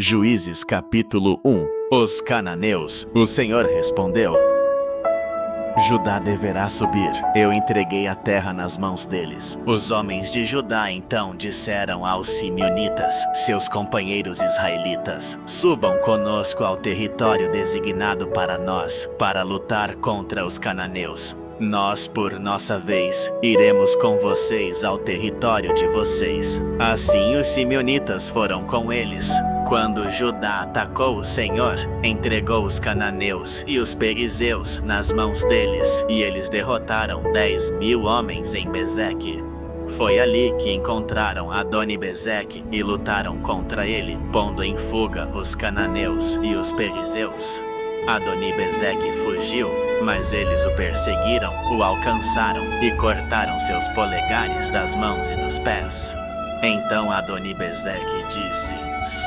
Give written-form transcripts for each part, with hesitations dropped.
Juízes capítulo 1. Os cananeus. O Senhor respondeu: Judá deverá subir. Eu entreguei a terra nas mãos deles. Os homens de Judá então disseram aos simeonitas, seus companheiros israelitas: Subam conosco ao território designado para nós, para lutar contra os cananeus. Nós, por nossa vez, iremos com vocês ao território de vocês. Assim os simeonitas foram com eles. Quando Judá atacou o Senhor, entregou os cananeus e os perizeus nas mãos deles, e eles derrotaram 10.000 homens em Bezeque. Foi ali que encontraram Adoni-Bezeque e lutaram contra ele, pondo em fuga os cananeus e os perizeus. Adoni-Bezeque fugiu, mas eles o perseguiram, o alcançaram e cortaram seus polegares das mãos e dos pés. Então Adoni-Bezeque disse: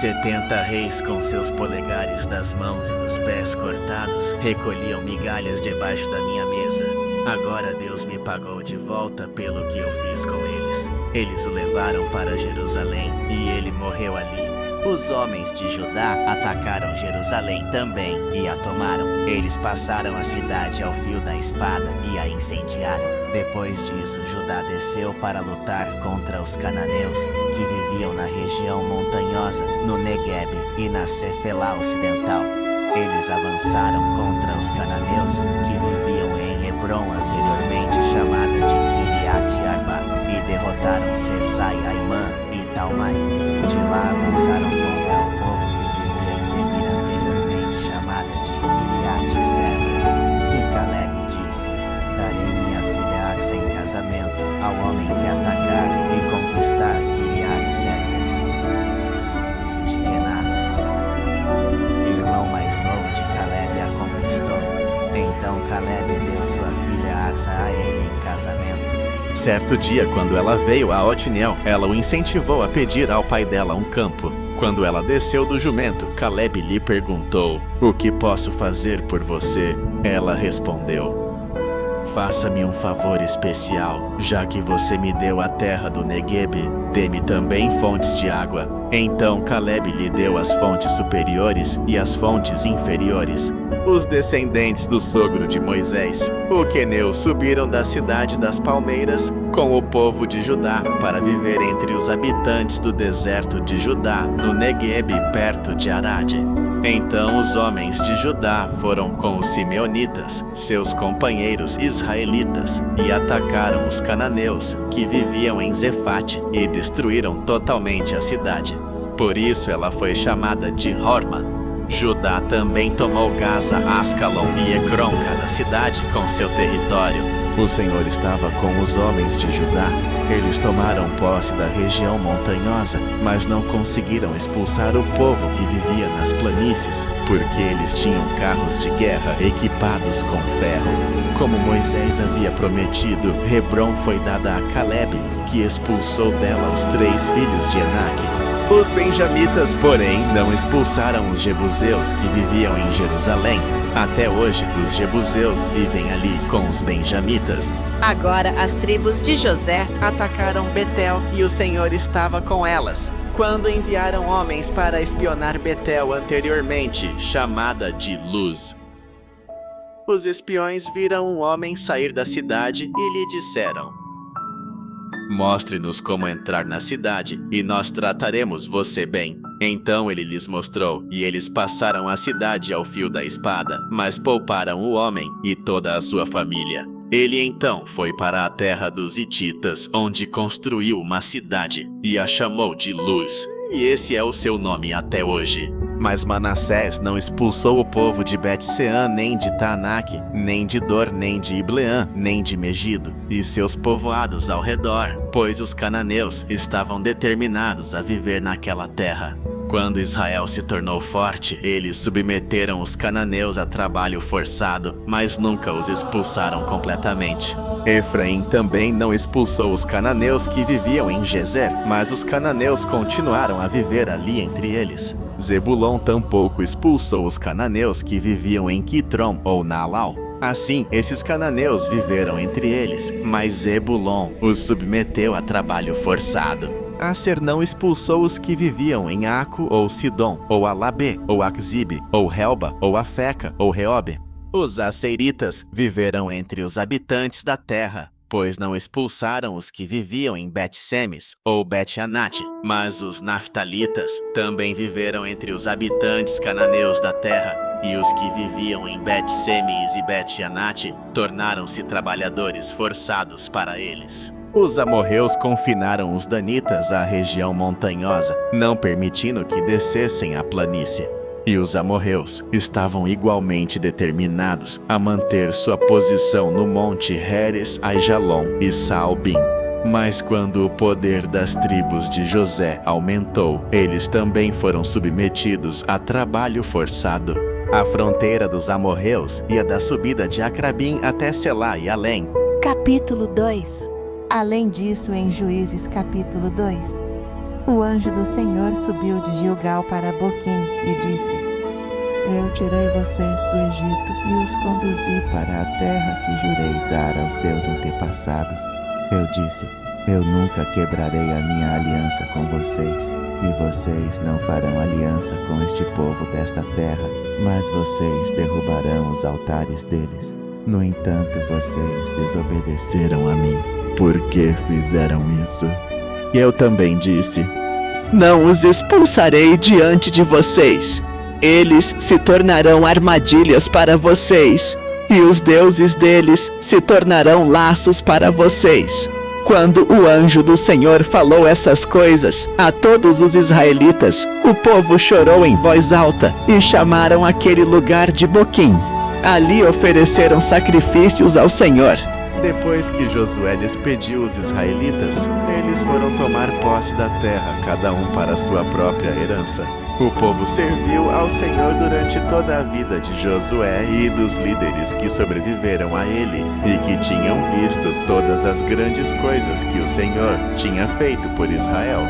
70 reis com seus polegares das mãos e dos pés cortados recolhiam migalhas debaixo da minha mesa. Agora Deus me pagou de volta pelo que eu fiz com eles. Eles o levaram para Jerusalém e ele morreu ali. Os homens de Judá atacaram Jerusalém também e a tomaram. Eles passaram a cidade ao fio da espada e a incendiaram. Depois disso, Judá desceu para lutar contra os cananeus, que viviam na região montanhosa, no Negueb e na Cefelá Ocidental. Eles avançaram contra os cananeus, que viviam em Hebron, anteriormente chamada de Kiriat-Arba, e derrotaram Sesai, Aimã e Talmai. De lá avançaram contra o povo que vivia em Debir, anteriormente chamada de Kiriat-Sefer. E Caleb disse: Darei minha filha Axa em casamento ao homem que atacar e conquistar Kiriat-Sefer, filho de Kenaz. Irmão mais novo de Caleb a conquistou. Então Caleb deu sua filha Axa a ele em casamento. Certo dia, quando ela veio a Otniel, ela o incentivou a pedir ao pai dela um campo. Quando ela desceu do jumento, Caleb lhe perguntou: O que posso fazer por você? Ela respondeu: Faça-me um favor especial, já que você me deu a terra do Negueb, dê-me também fontes de água. Então Caleb lhe deu as fontes superiores e as fontes inferiores. Os descendentes do sogro de Moisés, o queneu, subiram da cidade das palmeiras com o povo de Judá para viver entre os habitantes do deserto de Judá, no Negueb, perto de Arade. Então os homens de Judá foram com os simeonitas, seus companheiros israelitas, e atacaram os cananeus, que viviam em Zefate, e destruíram totalmente a cidade. Por isso ela foi chamada de Horma. Judá também tomou Gaza, Ascalon e Ecrom, cada cidade com seu território. O Senhor estava com os homens de Judá. Eles tomaram posse da região montanhosa, mas não conseguiram expulsar o povo que vivia nas planícies, porque eles tinham carros de guerra equipados com ferro. Como Moisés havia prometido, Hebron foi dada a Caleb, que expulsou dela os 3 filhos de Enaque. Os benjamitas, porém, não expulsaram os jebuseus que viviam em Jerusalém. Até hoje, os jebuseus vivem ali com os benjamitas. Agora as tribos de José Atacaram Betel e o Senhor estava com elas. Quando enviaram homens para espionar Betel, anteriormente chamada de Luz. Os espiões viram um homem sair da cidade e lhe disseram: Mostre-nos como entrar na cidade, e nós trataremos você bem. Então ele lhes mostrou, e eles passaram a cidade ao fio da espada, mas pouparam o homem e toda a sua família. Ele então foi para a terra dos Hititas, onde construiu uma cidade, e a chamou de Luz, e esse é o seu nome até hoje. Mas Manassés não expulsou o povo de Bet-Sean, nem de Taanaque, nem de Dor, nem de Ibleã, nem de Megido, e seus povoados ao redor, pois os cananeus estavam determinados a viver naquela terra. Quando Israel se tornou forte, eles submeteram os cananeus a trabalho forçado, mas nunca os expulsaram completamente. Efraim também não expulsou os cananeus que viviam em Gezer, mas os cananeus continuaram a viver ali entre eles. Zebulon tampouco expulsou os cananeus que viviam em Quitrom ou Naalau. Assim, esses cananeus viveram entre eles, mas Zebulon os submeteu a trabalho forçado. Aser não expulsou os que viviam em Aco ou Sidom, ou Alabê, ou Aczibe, ou Helba, ou Afeca, ou Reobe. Os Aseritas viveram entre os habitantes da terra, pois não expulsaram os que viviam em Bet-Semes ou Bet-Anate. Mas os Naftalitas também viveram entre os habitantes cananeus da terra, e os que viviam em Bet-Semes e Bet-Anate tornaram-se trabalhadores forçados para eles. Os amorreus confinaram os danitas à região montanhosa, não permitindo que descessem à planície. E os amorreus estavam igualmente determinados a manter sua posição no monte Heres, Aijalon e Saalbim. Mas quando o poder das tribos de José aumentou, eles também foram submetidos a trabalho forçado. A fronteira dos amorreus ia da subida de Acrabim até Selá e além. Capítulo 2. Além disso, em Juízes capítulo 2, o anjo do Senhor subiu de Gilgal para Boquim e disse: Eu tirei vocês do Egito e os conduzi para a terra que jurei dar aos seus antepassados. Eu disse: Eu nunca quebrarei a minha aliança com vocês, e vocês não farão aliança com este povo desta terra, mas vocês derrubarão os altares deles. No entanto, vocês desobedeceram a mim. Por que fizeram isso? E eu também disse: Não os expulsarei diante de vocês. Eles se tornarão armadilhas para vocês, e os deuses deles se tornarão laços para vocês. Quando o anjo do Senhor falou essas coisas a todos os israelitas, o povo chorou em voz alta e chamaram aquele lugar de Boquim. Ali ofereceram sacrifícios ao Senhor. Depois que Josué despediu os israelitas, eles foram tomar posse da terra, cada um para sua própria herança. O povo serviu ao Senhor durante toda a vida de Josué e dos líderes que sobreviveram a ele e que tinham visto todas as grandes coisas que o Senhor tinha feito por Israel.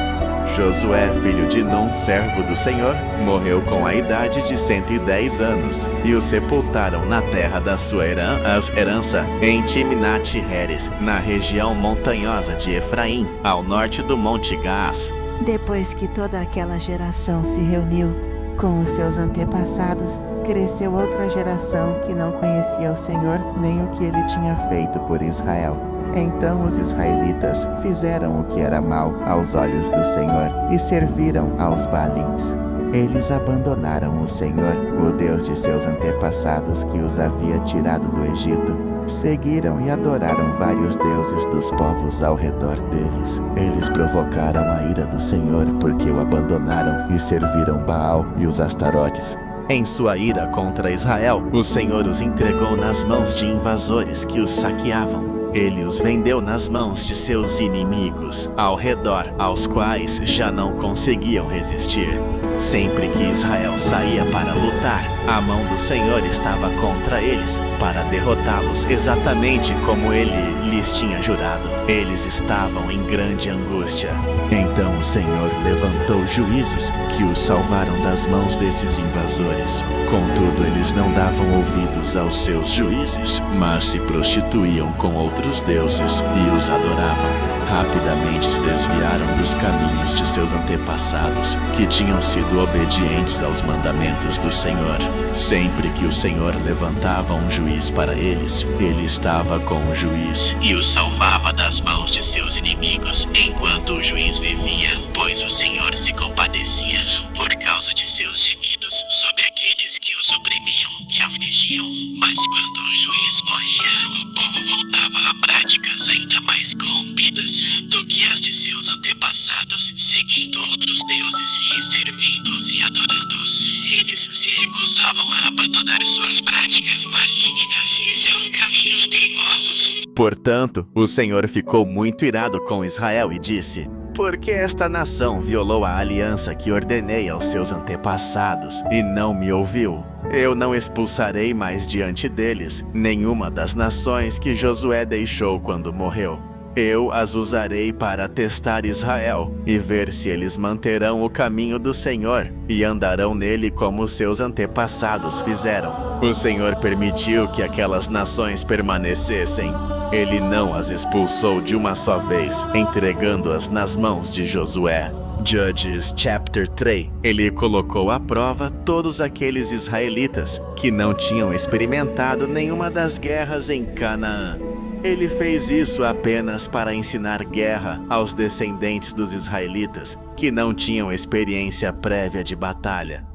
Josué, filho de Nun, servo do Senhor, morreu com a idade de 110 anos, e o sepultaram na terra da sua herança, em Timnat-Heres, na região montanhosa de Efraim, ao norte do Monte Gaás. Depois que toda aquela geração se reuniu com os seus antepassados, cresceu outra geração que não conhecia o Senhor nem o que ele tinha feito por Israel. Então os israelitas fizeram o que era mal aos olhos do Senhor e serviram aos Baalins. Eles abandonaram o Senhor, o Deus de seus antepassados que os havia tirado do Egito. Seguiram e adoraram vários deuses dos povos ao redor deles. Eles provocaram a ira do Senhor porque o abandonaram e serviram Baal e os Astarotes. Em sua ira contra Israel, o Senhor os entregou nas mãos de invasores que os saqueavam. Ele os vendeu nas mãos de seus inimigos ao redor, aos quais já não conseguiam resistir. Sempre que Israel saía para lutar, a mão do Senhor estava contra eles, para derrotá-los exatamente como ele lhes tinha jurado. Eles estavam em grande angústia. Então o Senhor levantou juízes que os salvaram das mãos desses invasores. Contudo, eles não davam ouvidos aos seus juízes, mas se prostituíam com outros deuses e os adoravam. Rapidamente se desviaram dos caminhos de seus antepassados, que tinham sido obedientes aos mandamentos do Senhor. Sempre que o Senhor levantava um juiz para eles, ele estava com o juiz e os salvava das mãos de seus inimigos, enquanto o juiz vivia, pois o Senhor se compadecia por causa de seus gemidos sobre aqueles que os oprimiam e afligiam. Mas quando o juiz morria, o povo voltava a práticas ainda mais corrompidas do que as de seus antepassados, seguindo outros deuses e servindo-os e adorando-os. Eles se recusavam a abandonar suas práticas malignas e seus caminhos teimosos. Portanto, o Senhor ficou muito irado com Israel e disse: Por que esta nação violou a aliança que ordenei aos seus antepassados e não me ouviu? Eu não expulsarei mais diante deles nenhuma das nações que Josué deixou quando morreu. Eu as usarei para testar Israel e ver se eles manterão o caminho do Senhor e andarão nele como seus antepassados fizeram. O Senhor permitiu que aquelas nações permanecessem. Ele não as expulsou de uma só vez, entregando-as nas mãos de Josué. Judges chapter 3. Ele colocou à prova todos aqueles israelitas que não tinham experimentado nenhuma das guerras em Canaã. Ele fez isso apenas para ensinar guerra aos descendentes dos israelitas que não tinham experiência prévia de batalha.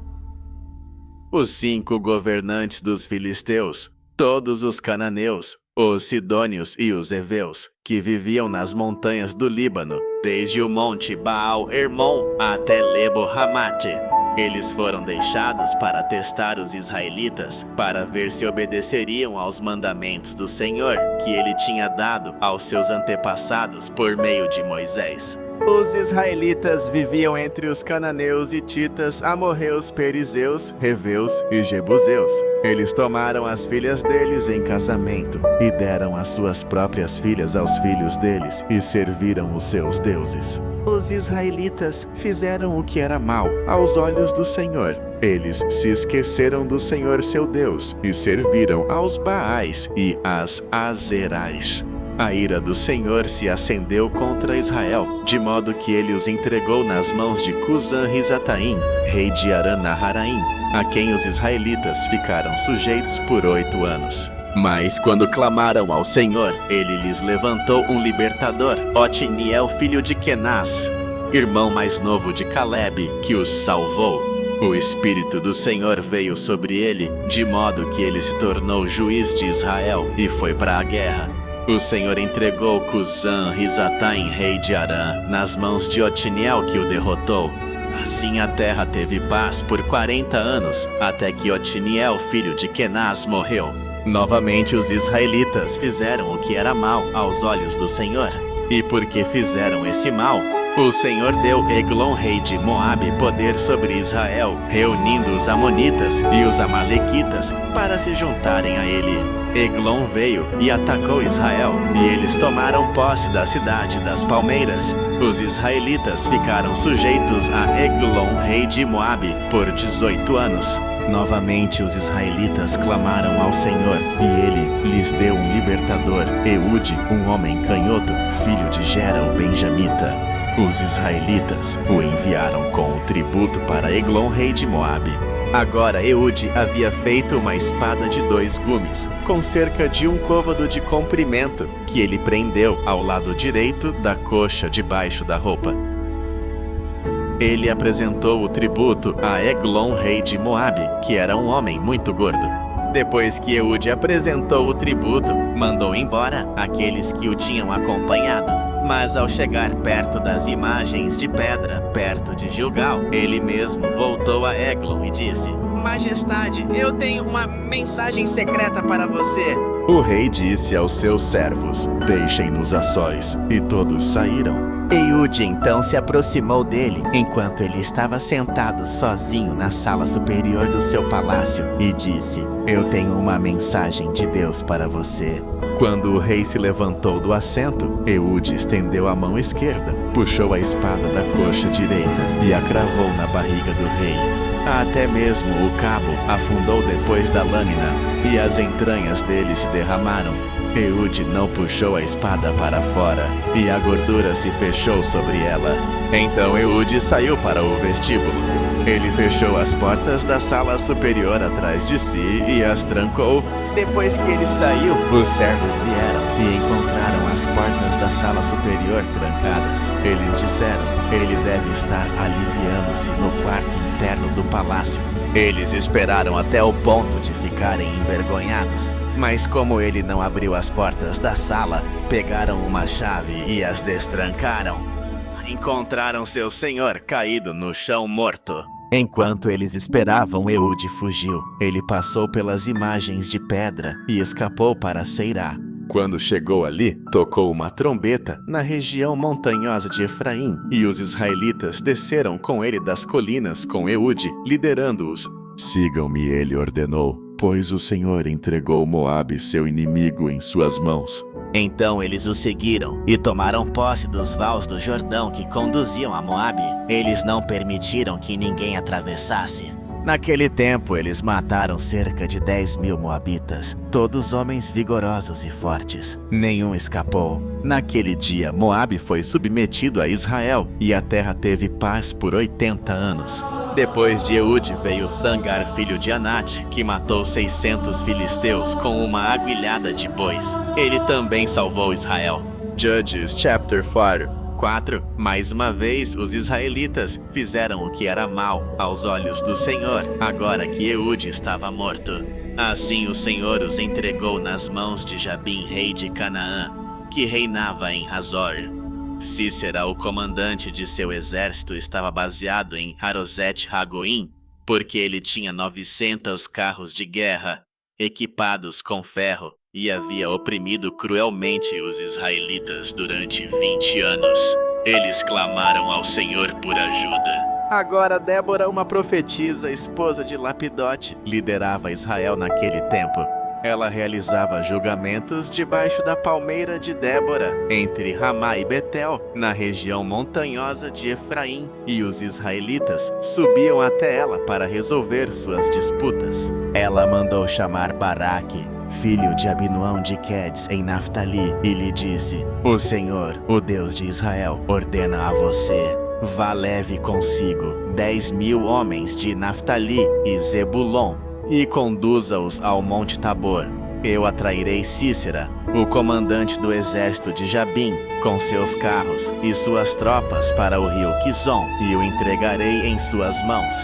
Os 5 governantes dos filisteus, todos os cananeus, os sidônios e os heveus, que viviam nas montanhas do Líbano, desde o monte Baal-Hermon até Lebo-Hamate. Eles foram deixados para testar os israelitas, para ver se obedeceriam aos mandamentos do Senhor, que ele tinha dado aos seus antepassados por meio de Moisés. Os israelitas viviam entre os cananeus, hititas, amorreus, perizeus, reveus e jebuseus. Eles tomaram as filhas deles em casamento e deram as suas próprias filhas aos filhos deles e serviram os seus deuses. Os israelitas fizeram o que era mal aos olhos do Senhor. Eles se esqueceram do Senhor seu Deus e serviram aos Baais e às Azerais. A ira do Senhor se acendeu contra Israel, de modo que ele os entregou nas mãos de Cusã-Risataim, rei de Aram-Naharaim, a quem os israelitas ficaram sujeitos por 8 anos. Mas quando clamaram ao Senhor, ele lhes levantou um libertador, Otiniel, filho de Kenaz, irmão mais novo de Calebe, que os salvou. O Espírito do Senhor veio sobre ele, de modo que ele se tornou juiz de Israel e foi para a guerra. O Senhor entregou Cusã-Risataim, rei de Aram, nas mãos de Otiniel, que o derrotou. Assim a terra teve paz por 40 anos, até que Otiniel, filho de Kenaz, morreu. Novamente os israelitas fizeram o que era mal aos olhos do Senhor. E porque fizeram esse mal, o Senhor deu Eglon, rei de Moabe, poder sobre Israel, reunindo os amonitas e os amalequitas para se juntarem a ele. Eglon veio e atacou Israel, e eles tomaram posse da cidade das palmeiras. Os israelitas ficaram sujeitos a Eglon, rei de Moabe, por 18 anos. Novamente os israelitas clamaram ao Senhor, e ele lhes deu um libertador, Eude, um homem canhoto, filho de Gera, o benjamita. Os israelitas o enviaram com o tributo para Eglon, rei de Moabe. Agora Eude havia feito uma espada de 2 gumes, com cerca de 1 côvado de comprimento, que ele prendeu ao lado direito da coxa debaixo da roupa. Ele apresentou o tributo a Eglon, rei de Moabe, que era um homem muito gordo. Depois que Eude apresentou o tributo, mandou embora aqueles que o tinham acompanhado. Mas ao chegar perto das imagens de pedra, perto de Gilgal, ele mesmo voltou a Eglon e disse: Majestade, eu tenho uma mensagem secreta para você. O rei disse aos seus servos: Deixem-nos a sós. E todos saíram. Eude então se aproximou dele, enquanto ele estava sentado sozinho na sala superior do seu palácio, e disse: Eu tenho uma mensagem de Deus para você. Quando o rei se levantou do assento, Eude estendeu a mão esquerda, puxou a espada da coxa direita e a cravou na barriga do rei. Até mesmo o cabo afundou depois da lâmina, e as entranhas dele se derramaram. Eude não puxou a espada para fora, e a gordura se fechou sobre ela. Então Eude saiu para o vestíbulo. Ele fechou as portas da sala superior atrás de si e as trancou. Depois que ele saiu, os servos vieram e encontraram as portas da sala superior trancadas. Eles disseram: Ele deve estar aliviando-se no quarto interno do palácio. Eles esperaram até o ponto de ficarem envergonhados. Mas como ele não abriu as portas da sala, pegaram uma chave e as destrancaram. Encontraram seu senhor caído no chão morto. Enquanto eles esperavam, Eude fugiu. Ele passou pelas imagens de pedra e escapou para Seirá. Quando chegou ali, tocou uma trombeta na região montanhosa de Efraim, e os israelitas desceram com ele das colinas com Eude, liderando-os. Sigam-me, ele ordenou, pois o Senhor entregou Moabe, seu inimigo, em suas mãos. Então eles o seguiram e tomaram posse dos vales do Jordão que conduziam a Moabe. Eles não permitiram que ninguém atravessasse. Naquele tempo, eles mataram cerca de 10.000 moabitas, todos homens vigorosos e fortes. Nenhum escapou. Naquele dia, Moabe foi submetido a Israel, e a terra teve paz por 80 anos. Depois de Eude veio Sangar, filho de Anate, que matou 600 filisteus com uma aguilhada de bois. Ele também salvou Israel. Judges chapter 4. Mais uma vez, os israelitas fizeram o que era mal aos olhos do Senhor, agora que Eude estava morto. Assim o Senhor os entregou nas mãos de Jabim, rei de Canaã, que reinava em Hazor. Sísera, o comandante de seu exército, estava baseado em Harosete-Hagoim, porque ele tinha 900 carros de guerra, equipados com ferro, e havia oprimido cruelmente os israelitas durante 20 anos. Eles clamaram ao Senhor por ajuda. Agora Débora, uma profetisa, esposa de Lapidote, liderava Israel naquele tempo. Ela realizava julgamentos debaixo da palmeira de Débora, entre Ramá e Betel, na região montanhosa de Efraim, e os israelitas subiam até ela para resolver suas disputas. Ela mandou chamar Baraque, filho de Abinoão de Quedes, em Naftali, e lhe disse: O Senhor, o Deus de Israel, ordena a você: vá, leve consigo 10.000 homens de Naftali e Zebulon, e conduza-os ao Monte Tabor. Eu atrairei Sísera, o comandante do exército de Jabim, com seus carros e suas tropas para o rio Quizon, e o entregarei em suas mãos.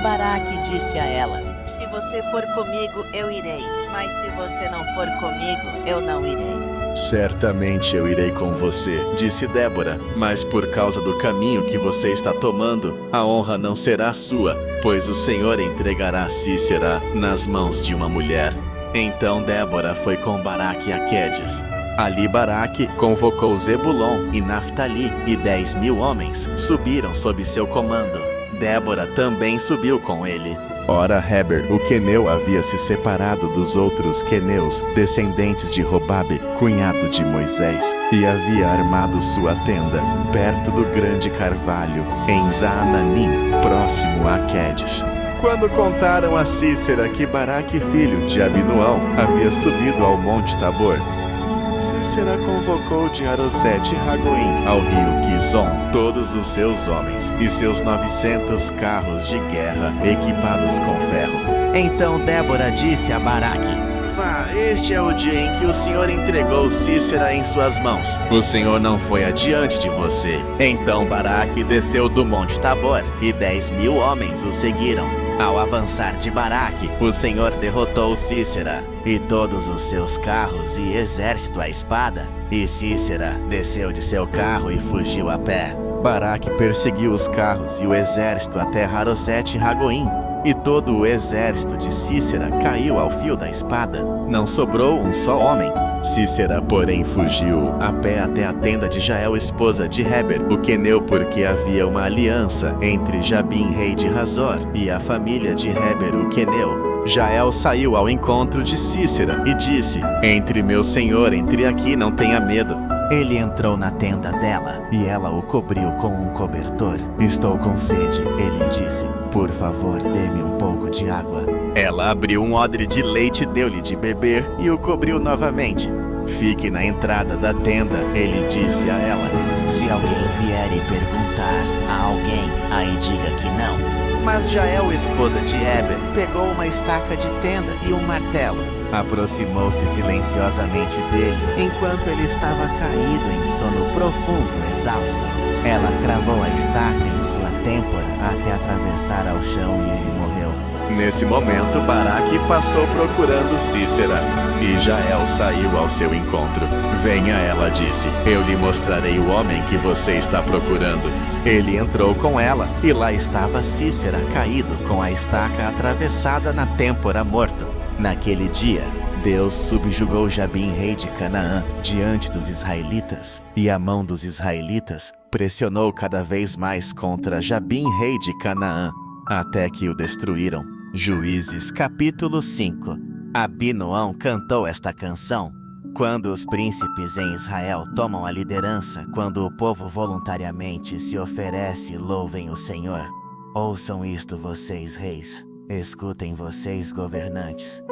Baraque disse a ela: Se você for comigo, eu irei, mas se você não for comigo, eu não irei. Certamente eu irei com você, disse Débora, mas por causa do caminho que você está tomando, a honra não será sua, pois o Senhor entregará Sísera nas mãos de uma mulher. Então Débora foi com Baraque a Quedes. Ali Baraque convocou Zebulon e Naftali, e 10.000 homens subiram sob seu comando. Débora também subiu com ele. Ora, Heber, o queneu, havia se separado dos outros queneus, descendentes de Robabe, cunhado de Moisés, e havia armado sua tenda, perto do grande carvalho, em Zaananim, próximo a Quedes. Quando contaram a Sísera que Baraque, filho de Abinoão, havia subido ao Monte Tabor, Sísera convocou de Harosete-Hagoim ao rio Quizon todos os seus homens e seus 900 carros de guerra equipados com ferro. Então Débora disse a Baraque: Vá, este é o dia em que o Senhor entregou Sísera em suas mãos. O Senhor não foi adiante de você. Então Baraque desceu do Monte Tabor, e 10.000 homens o seguiram. Ao avançar de Baraque, o Senhor derrotou Sísera e todos os seus carros e exército à espada, e Sísera desceu de seu carro e fugiu a pé. Baraque perseguiu os carros e o exército até Harosete-Hagoim, e todo o exército de Sísera caiu ao fio da espada. Não sobrou um só homem. Sísera, porém, fugiu a pé até a tenda de Jael, esposa de Heber, o queneu, porque havia uma aliança entre Jabim, rei de Hazor, e a família de Heber, o queneu. Jael saiu ao encontro de Sísera e disse: Entre, meu senhor, entre aqui, não tenha medo. Ele entrou na tenda dela, e ela o cobriu com um cobertor. Estou com sede, ele disse. Por favor, dê-me um pouco de água. Ela abriu um odre de leite, deu-lhe de beber e o cobriu novamente. Fique na entrada da tenda, ele disse a ela. Se alguém vier e perguntar a alguém, aí diga que não. Mas Jael, esposa de Heber, pegou uma estaca de tenda e um martelo. Aproximou-se silenciosamente dele, enquanto ele estava caído em sono profundo, exausto. Ela cravou a estaca em sua têmpora até atravessar ao chão e ele morreu. Nesse momento, Baraque passou procurando Sísera, e Jael saiu ao seu encontro. Venha, ela disse, eu lhe mostrarei o homem que você está procurando. Ele entrou com ela, e lá estava Sísera caído, com a estaca atravessada na têmpora, morto. Naquele dia, Deus subjugou Jabim, rei de Canaã, diante dos israelitas, e a mão dos israelitas pressionou cada vez mais contra Jabim, rei de Canaã, até que o destruíram. Juízes capítulo 5. Abinoão cantou esta canção. Quando os príncipes em Israel tomam a liderança, quando o povo voluntariamente se oferece, louvem o Senhor. Ouçam isto, vocês reis. Escutem vocês, governantes.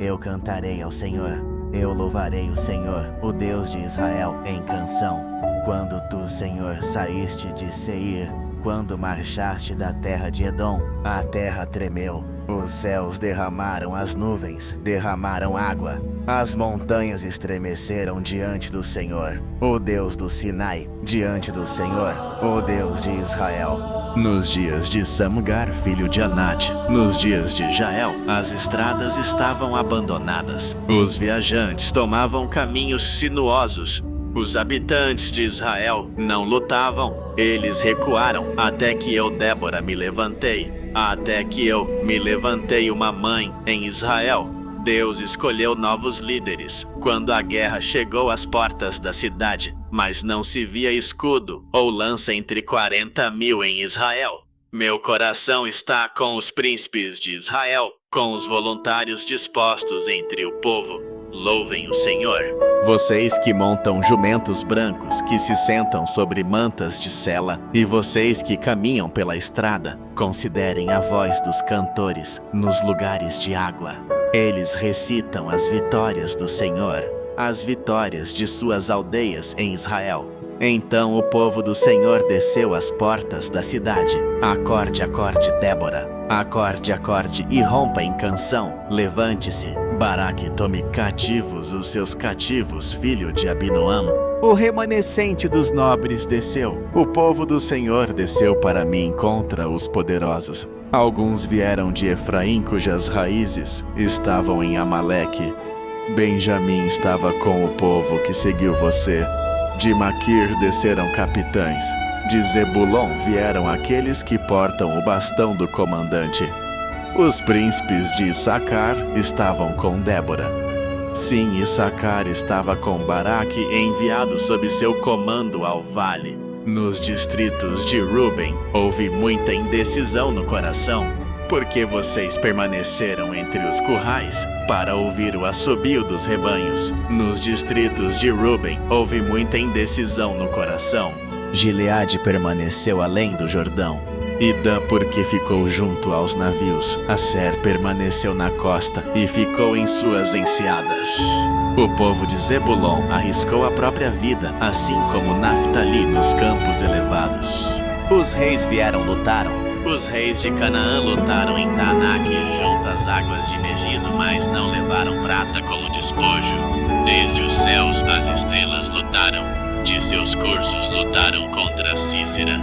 Eu cantarei ao Senhor. Eu louvarei o Senhor, o Deus de Israel, em canção. Quando tu, Senhor, saíste de Seir, quando marchaste da terra de Edom, a terra tremeu. Os céus derramaram as nuvens, derramaram água. As montanhas estremeceram diante do Senhor, o Deus do Sinai, diante do Senhor, o Deus de Israel. Nos dias de Samgar, filho de Anate, nos dias de Jael, as estradas estavam abandonadas. Os viajantes tomavam caminhos sinuosos. Os habitantes de Israel não lutavam, eles recuaram, até que eu, Débora, me levantei. Até que eu me levantei uma mãe em Israel. Deus escolheu novos líderes quando a guerra chegou às portas da cidade, mas não se via escudo ou lança entre 40.000 em Israel. Meu coração está com os príncipes de Israel, com os voluntários dispostos entre o povo. Louvem o Senhor. Vocês que montam jumentos brancos, que se sentam sobre mantas de sela, e vocês que caminham pela estrada, considerem a voz dos cantores nos lugares de água. Eles recitam as vitórias do Senhor, as vitórias de suas aldeias em Israel. Então o povo do Senhor desceu às portas da cidade. Acorde, acorde, Débora. Acorde, acorde e rompa em canção. Levante-se, Baraque, tome cativos os seus cativos, filho de Abinoam. O remanescente dos nobres desceu. O povo do Senhor desceu para mim contra os poderosos. Alguns vieram de Efraim, cujas raízes estavam em Amaleque. Benjamim estava com o povo que seguiu você. De Maquir desceram capitães. De Zebulon vieram aqueles que portam o bastão do comandante. Os príncipes de Issacar estavam com Débora. Sim, Issacar estava com Baraque enviado sob seu comando ao vale. Nos distritos de Ruben houve muita indecisão no coração, porque vocês permaneceram entre os currais para ouvir o assobio dos rebanhos. Nos distritos de Ruben houve muita indecisão no coração. Gileade permaneceu além do Jordão. E Dan, porque ficou junto aos navios. Asser permaneceu na costa e ficou em suas enseadas. O povo de Zebulon arriscou a própria vida, assim como Naftali nos campos elevados. Os reis vieram lutaram. Os reis de Canaã lutaram em Taanaque junto às águas de Megido, mas não levaram prata como despojo. Desde os céus as estrelas lutaram. De seus cursos lutaram contra Cícera.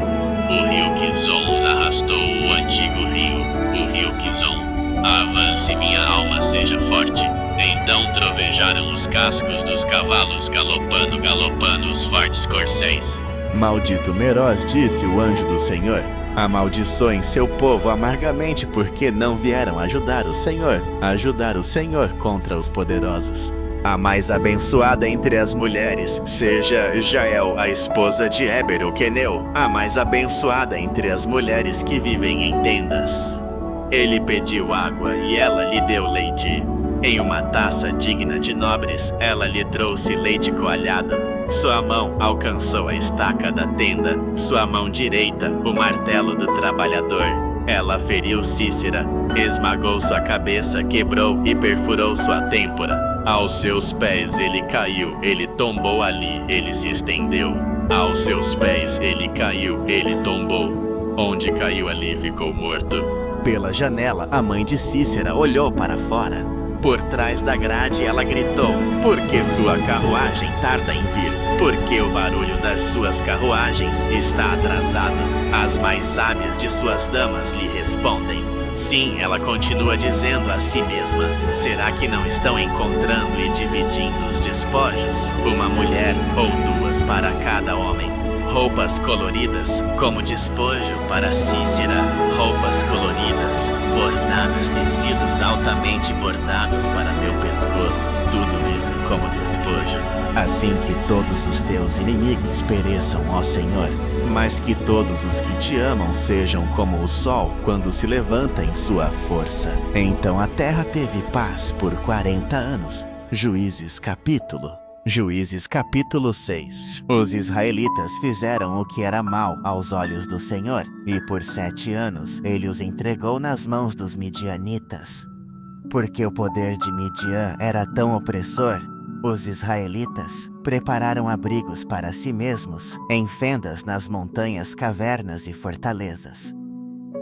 O rio Quizon os arrastou, o antigo rio, o rio Quizon. Avance, minha alma, seja forte. Então trovejaram os cascos dos cavalos, galopando, galopando os fortes corcéis. Maldito Meroz, disse o anjo do Senhor. Amaldiçoem seu povo amargamente, porque não vieram ajudar o Senhor contra os poderosos. A mais abençoada entre as mulheres seja Jael, a esposa de Éber, o queneu, a mais abençoada entre as mulheres que vivem em tendas. Ele pediu água e ela lhe deu leite. Em uma taça digna de nobres, ela lhe trouxe leite coalhado. Sua mão alcançou a estaca da tenda, sua mão direita o martelo do trabalhador. Ela feriu Cícera, esmagou sua cabeça, quebrou e perfurou sua têmpora. Aos seus pés ele caiu, ele tombou ali, ele se estendeu. Aos seus pés ele caiu, ele tombou. Onde caiu ali ficou morto. Pela janela, a mãe de Cícera olhou para fora. Por trás da grade ela gritou, porque sua carruagem tarda em vir, porque o barulho das suas carruagens está atrasado. As mais sábias de suas damas lhe respondem. Sim, ela continua dizendo a si mesma, será que não estão encontrando e dividindo os despojos? Uma mulher ou duas para cada homem. Roupas coloridas, como despojo para Cícera, roupas coloridas, bordadas, tecidos altamente bordados para meu pescoço, tudo isso como despojo. Assim que todos os teus inimigos pereçam, ó Senhor, mas que todos os que te amam sejam como o sol quando se levanta em sua força. Então a terra teve paz por 40 anos. Juízes capítulo. Juízes capítulo 6. Os israelitas fizeram o que era mal aos olhos do Senhor, e por 7 anos ele os entregou nas mãos dos midianitas. Porque o poder de Midian era tão opressor, os israelitas prepararam abrigos para si mesmos em fendas nas montanhas, cavernas e fortalezas.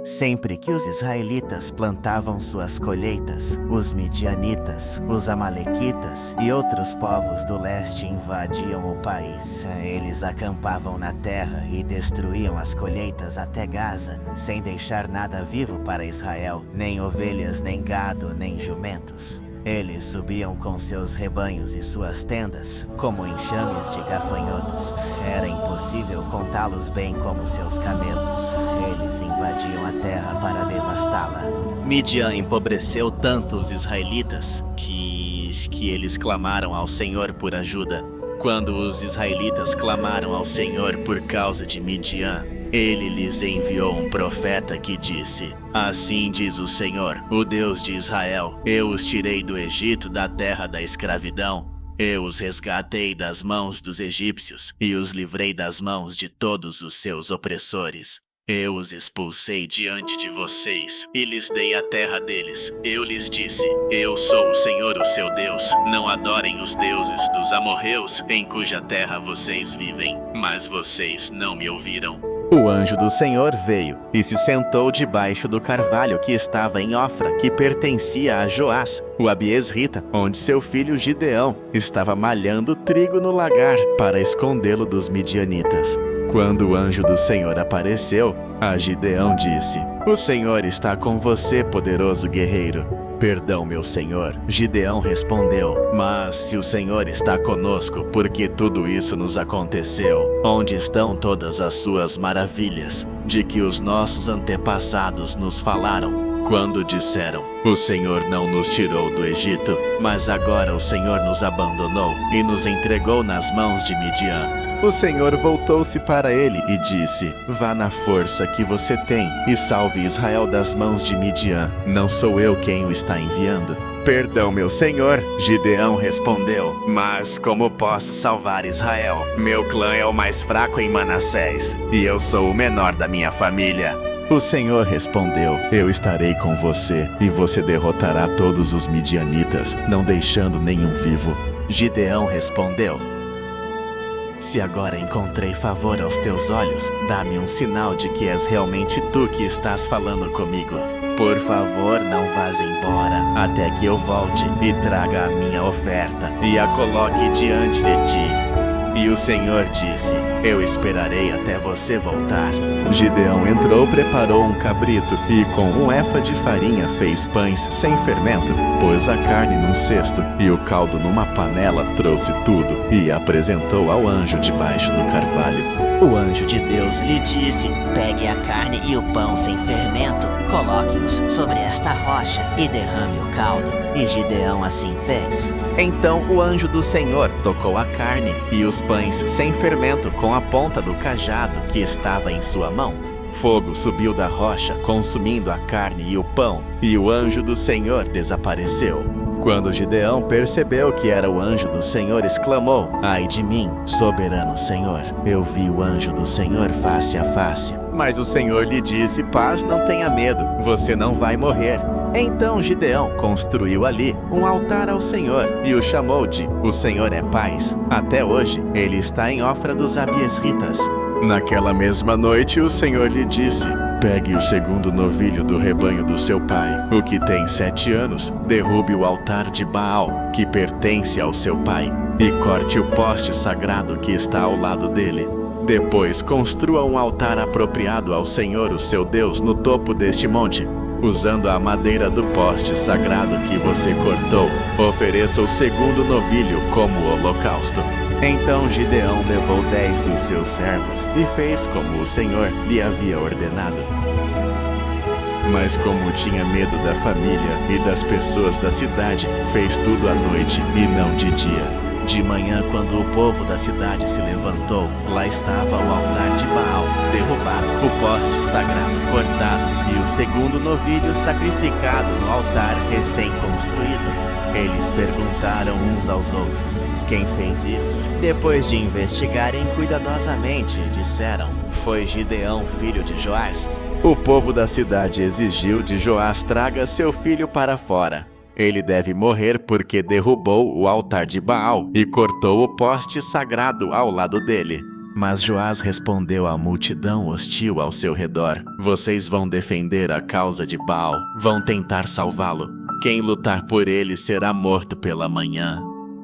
Sempre que os israelitas plantavam suas colheitas, os midianitas, os amalequitas e outros povos do leste invadiam o país. Eles acampavam na terra e destruíam as colheitas até Gaza, sem deixar nada vivo para Israel, nem ovelhas, nem gado, nem jumentos. Eles subiam com seus rebanhos e suas tendas, como enxames de gafanhotos. Era impossível contá-los bem como seus camelos. Eles invadiam a terra para devastá-la. Midian empobreceu tanto os israelitas que eles clamaram ao Senhor por ajuda. Quando os israelitas clamaram ao Senhor por causa de Midian, ele lhes enviou um profeta que disse: Assim diz o Senhor, o Deus de Israel: Eu os tirei do Egito, da terra da escravidão. Eu os resgatei das mãos dos egípcios e os livrei das mãos de todos os seus opressores. Eu os expulsei diante de vocês e lhes dei a terra deles. Eu lhes disse: Eu sou o Senhor, o seu Deus. Não adorem os deuses dos amorreus, em cuja terra vocês vivem. Mas vocês não me ouviram. O anjo do Senhor veio e se sentou debaixo do carvalho que estava em Ofra, que pertencia a Joás, o abiesrita, onde seu filho Gideão estava malhando trigo no lagar para escondê-lo dos midianitas. Quando o anjo do Senhor apareceu, a Gideão disse: O Senhor está com você, poderoso guerreiro. Perdão, meu senhor, Gideão respondeu, mas se o Senhor está conosco, por que tudo isso nos aconteceu? Onde estão todas as suas maravilhas, de que os nossos antepassados nos falaram, quando disseram: O Senhor não nos tirou do Egito, mas agora o Senhor nos abandonou e nos entregou nas mãos de Midian. O Senhor voltou-se para ele e disse: Vá na força que você tem e salve Israel das mãos de Midian. Não sou eu quem o está enviando. Perdão, meu senhor, Gideão respondeu, mas como posso salvar Israel? Meu clã é o mais fraco em Manassés e eu sou o menor da minha família. O Senhor respondeu: Eu estarei com você e você derrotará todos os midianitas, não deixando nenhum vivo. Gideão respondeu: Se agora encontrei favor aos teus olhos, dá-me um sinal de que és realmente tu que estás falando comigo. Por favor, não vás embora, até que eu volte e traga a minha oferta e a coloque diante de ti. E o Senhor disse: Eu esperarei até você voltar. Gideão entrou, preparou um cabrito e com um efa de farinha fez pães sem fermento, pôs a carne num cesto e o caldo numa panela, trouxe tudo e apresentou ao anjo debaixo do carvalho. O anjo de Deus lhe disse: Pegue a carne e o pão sem fermento, coloque-os sobre esta rocha e derrame o caldo. E Gideão assim fez. Então o anjo do Senhor tocou a carne e os pães sem fermento com a ponta do cajado que estava em sua mão. Fogo subiu da rocha, consumindo a carne e o pão, e o anjo do Senhor desapareceu. Quando Gideão percebeu que era o anjo do Senhor, exclamou: Ai de mim, soberano Senhor, eu vi o anjo do Senhor face a face. Mas o Senhor lhe disse: Paz, não tenha medo, você não vai morrer. Então Gideão construiu ali um altar ao Senhor e o chamou de O Senhor é Paz. Até hoje, ele está em Ofra dos abiesritas. Naquela mesma noite, o Senhor lhe disse: Pegue o segundo novilho do rebanho do seu pai, o que tem 7 anos, derrube o altar de Baal, que pertence ao seu pai, e corte o poste sagrado que está ao lado dele. Depois construa um altar apropriado ao Senhor, o seu Deus, no topo deste monte. Usando a madeira do poste sagrado que você cortou, ofereça o segundo novilho como holocausto. Então Gideão levou 10 dos seus servos e fez como o Senhor lhe havia ordenado. Mas como tinha medo da família e das pessoas da cidade, fez tudo à noite e não de dia. De manhã, quando o povo da cidade se levantou, lá estava o altar de Baal, derrubado, o poste sagrado cortado e o segundo novilho sacrificado no altar recém-construído. Eles perguntaram uns aos outros: quem fez isso? Depois de investigarem cuidadosamente, disseram: foi Gideão, filho de Joás. O povo da cidade exigiu de Joás: traga seu filho para fora. Ele deve morrer porque derrubou o altar de Baal e cortou o poste sagrado ao lado dele. Mas Joás respondeu à multidão hostil ao seu redor: vocês vão defender a causa de Baal, vão tentar salvá-lo. Quem lutar por ele será morto pela manhã.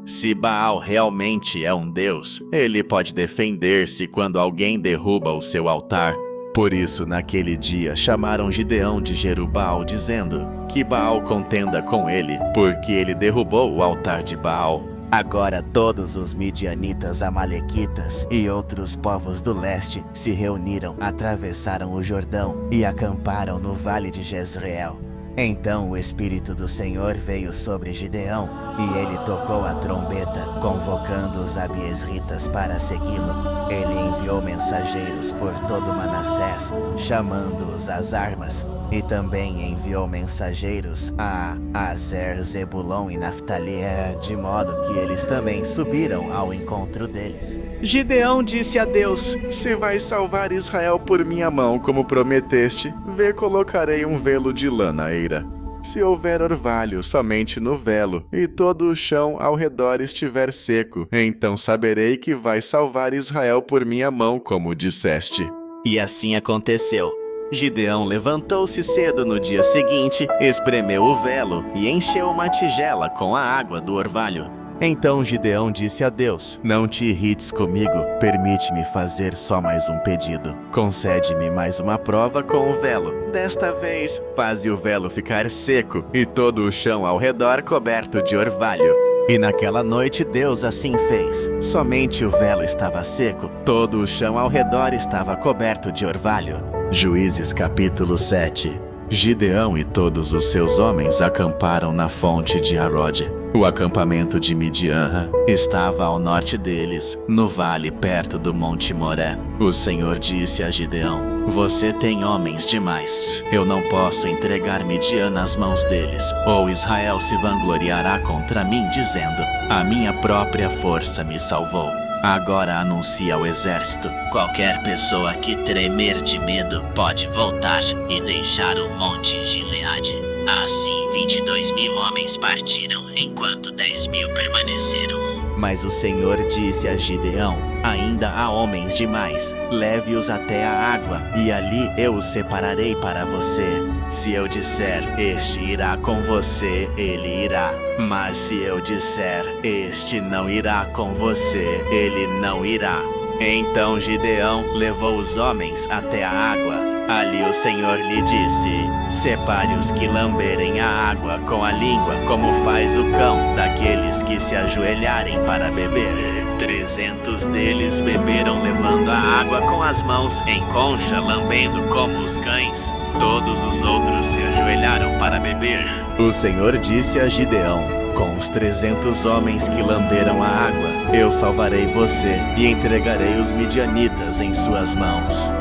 Se Baal realmente é um deus, ele pode defender-se quando alguém derruba o seu altar. Por isso, naquele dia, chamaram Gideão de Jerubbaal, dizendo: que Baal contenda com ele, porque ele derrubou o altar de Baal. Agora todos os midianitas, amalequitas e outros povos do leste se reuniram, atravessaram o Jordão e acamparam no vale de Jezreel. Então o Espírito do Senhor veio sobre Gideão, e ele tocou a trombeta, convocando os abiesritas para segui-lo. Ele enviou mensageiros por todo Manassés, chamando-os às armas, e também enviou mensageiros a Azer, Zebulon e Naftali, de modo que eles também subiram ao encontro deles. Gideão disse a Deus: se vai salvar Israel por minha mão, como prometeste, vê, colocarei um velo de lã na eira. Se houver orvalho somente no velo, e todo o chão ao redor estiver seco, então saberei que vai salvar Israel por minha mão, como disseste. E assim aconteceu. Gideão levantou-se cedo no dia seguinte, espremeu o velo e encheu uma tigela com a água do orvalho. Então Gideão disse a Deus: não te irrites comigo, permite-me fazer só mais um pedido. Concede-me mais uma prova com o velo. Desta vez, faze o velo ficar seco e todo o chão ao redor coberto de orvalho. E naquela noite Deus assim fez. Somente o velo estava seco, todo o chão ao redor estava coberto de orvalho. Juízes capítulo 7. Gideão e todos os seus homens acamparam na fonte de Arode. O acampamento de Midian estava ao norte deles, no vale perto do Monte Moré. O Senhor disse a Gideão: você tem homens demais. Eu não posso entregar Midian nas mãos deles, ou Israel se vangloriará contra mim, dizendo: a minha própria força me salvou. Agora anuncia ao exército: qualquer pessoa que tremer de medo pode voltar e deixar o monte Gileade. Assim 22.000 homens partiram, enquanto 10.000 permaneceram. Mas o Senhor disse a Gideão: ainda há homens demais, leve-os até a água, e ali eu os separarei para você. Se eu disser: este irá com você, ele irá. Mas se eu disser: este não irá com você, ele não irá. Então Gideão levou os homens até a água. Ali o Senhor lhe disse: separe os que lamberem a água com a língua, como faz o cão, daqueles que se ajoelharem para beber. 300 deles beberam levando a água com as mãos em concha, lambendo como os cães. Todos os outros se ajoelharam para beber. O Senhor disse a Gideão: com os 300 homens que lamberam a água, eu salvarei você e entregarei os midianitas em suas mãos.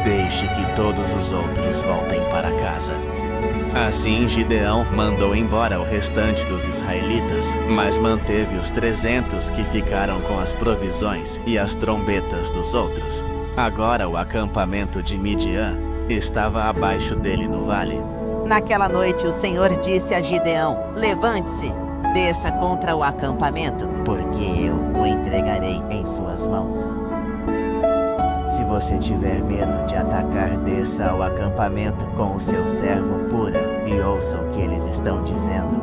Deixe que todos os outros voltem para casa. Assim Gideão mandou embora o restante dos israelitas, mas manteve os 300 que ficaram com as provisões e as trombetas dos outros. Agora o acampamento de Midian estava abaixo dele no vale. Naquela noite o Senhor disse a Gideão: levante-se, desça contra o acampamento, porque eu o entregarei em suas mãos. Se você tiver medo de atacar, desça ao acampamento com o seu servo Pura e ouça o que eles estão dizendo.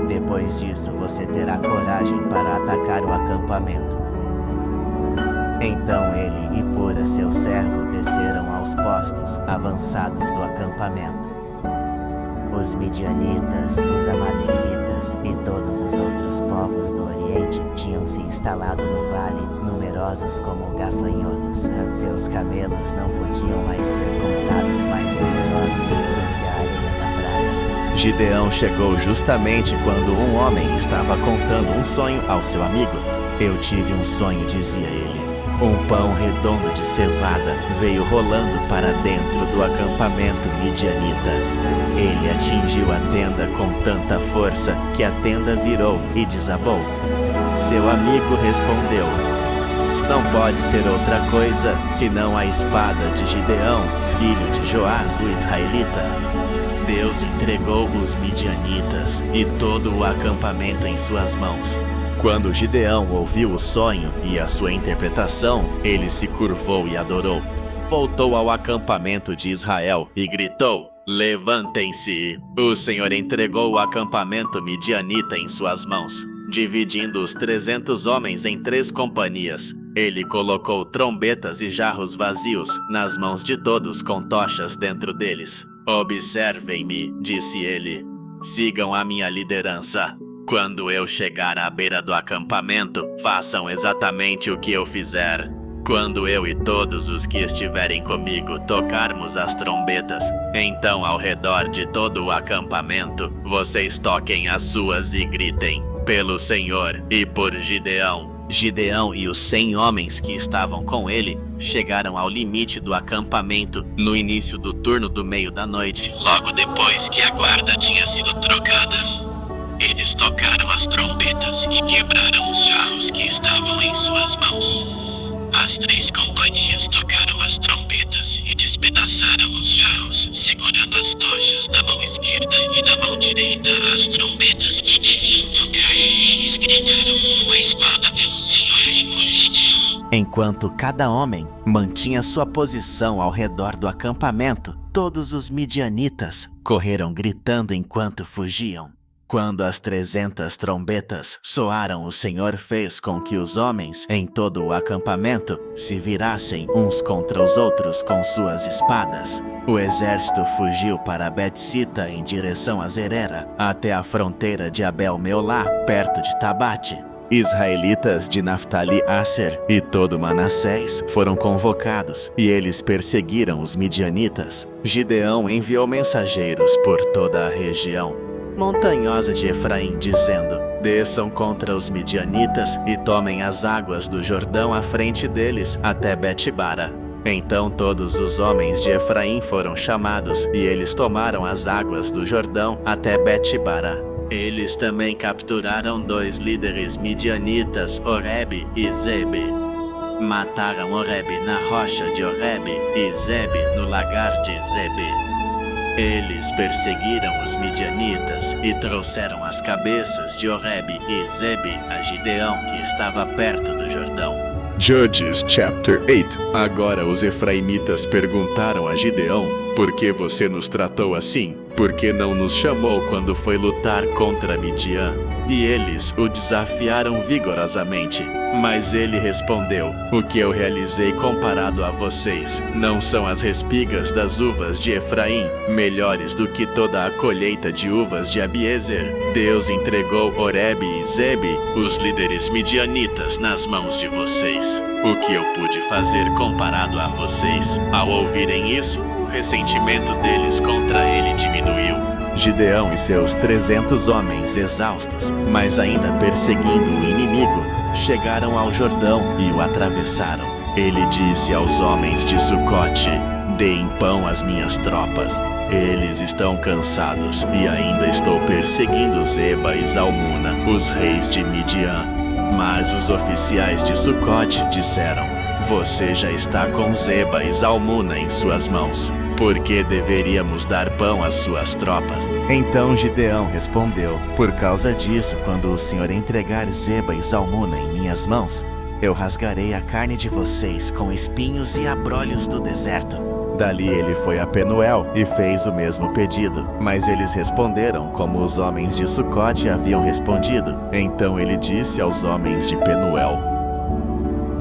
Depois disso, você terá coragem para atacar o acampamento. Então ele e Pura, seu servo, desceram aos postos avançados do acampamento. Os midianitas, os amalequitas e todos os outros povos do Oriente tinham se instalado no vale, numerosos como gafanhotos. Seus camelos não podiam mais ser contados, mais numerosos do que a areia da praia. Gideão chegou justamente quando um homem estava contando um sonho ao seu amigo. Eu tive um sonho, dizia ele. Um pão redondo de cevada veio rolando para dentro do acampamento midianita. Ele atingiu a tenda com tanta força que a tenda virou e desabou. Seu amigo respondeu: "Isto não pode ser outra coisa senão a espada de Gideão, filho de Joás, o israelita." Deus entregou os midianitas e todo o acampamento em suas mãos. Quando Gideão ouviu o sonho e a sua interpretação, ele se curvou e adorou. Voltou ao acampamento de Israel e gritou: "Levantem-se! O Senhor entregou o acampamento midianita em suas mãos, dividindo os 300 homens em 3 companhias. Ele colocou trombetas e jarros vazios nas mãos de todos com tochas dentro deles. Observem-me", disse ele. "Sigam a minha liderança. Quando eu chegar à beira do acampamento, façam exatamente o que eu fizer. Quando eu e todos os que estiverem comigo tocarmos as trombetas, então ao redor de todo o acampamento, vocês toquem as suas e gritem: 'Pelo Senhor e por Gideão.'" Gideão e os 100 homens que estavam com ele chegaram ao limite do acampamento no início do turno do meio da noite, logo depois que a guarda tinha sido trocada. Eles tocaram as trombetas e quebraram os jarros que estavam em suas mãos. As 3 companhias tocaram as trombetas e despedaçaram os jarros, segurando as tochas da mão esquerda e da mão direita as trombetas que deviam tocar. Eles gritaram: "Uma espada pelo Senhor e por Gideão." Enquanto cada homem mantinha sua posição ao redor do acampamento, todos os midianitas correram gritando enquanto fugiam. Quando as 300 trombetas soaram, o Senhor fez com que os homens em todo o acampamento se virassem uns contra os outros com suas espadas. O exército fugiu para Bet-sita em direção a Zerera, até a fronteira de Abel-Meolá, perto de Tabate. Israelitas de Naftali, Asser e todo Manassés foram convocados e eles perseguiram os midianitas. Gideão enviou mensageiros por toda a região montanhosa de Efraim, dizendo: "Desçam contra os midianitas e tomem as águas do Jordão à frente deles até Bet-bara." Então todos os homens de Efraim foram chamados e eles tomaram as águas do Jordão até Bet-bara. Eles também capturaram 2 líderes midianitas, Oreb e Zebe. Mataram Oreb na rocha de Oreb e Zebe no lagar de Zebe. Eles perseguiram os midianitas e trouxeram as cabeças de Oreb e Zebe a Gideão, que estava perto do Jordão. Judges chapter 8. Agora os efraimitas perguntaram a Gideão: "Por que você nos tratou assim? Por que não nos chamou quando foi lutar contra Midian?" E eles o desafiaram vigorosamente. Mas ele respondeu: "O que eu realizei comparado a vocês não são as respigas das uvas de Efraim, melhores do que toda a colheita de uvas de Abiezer. Deus entregou Oreb e Zebe, os líderes midianitas, nas mãos de vocês. O que eu pude fazer comparado a vocês?" Ao ouvirem isso, o ressentimento deles contra ele diminuiu. Gideão e seus 300 homens exaustos, mas ainda perseguindo o inimigo, chegaram ao Jordão e o atravessaram. Ele disse aos homens de Sucote: "Deem pão às minhas tropas. Eles estão cansados e ainda estou perseguindo Zeba e Zalmuna, os reis de Midian." Mas os oficiais de Sucote disseram: "Você já está com Zeba e Zalmuna em suas mãos. Por que deveríamos dar pão às suas tropas?" Então Gideão respondeu: "Por causa disso, quando o Senhor entregar Zeba e Zalmuna em minhas mãos, eu rasgarei a carne de vocês com espinhos e abrolhos do deserto." Dali ele foi a Penuel e fez o mesmo pedido, mas eles responderam como os homens de Sucote haviam respondido. Então ele disse aos homens de Penuel: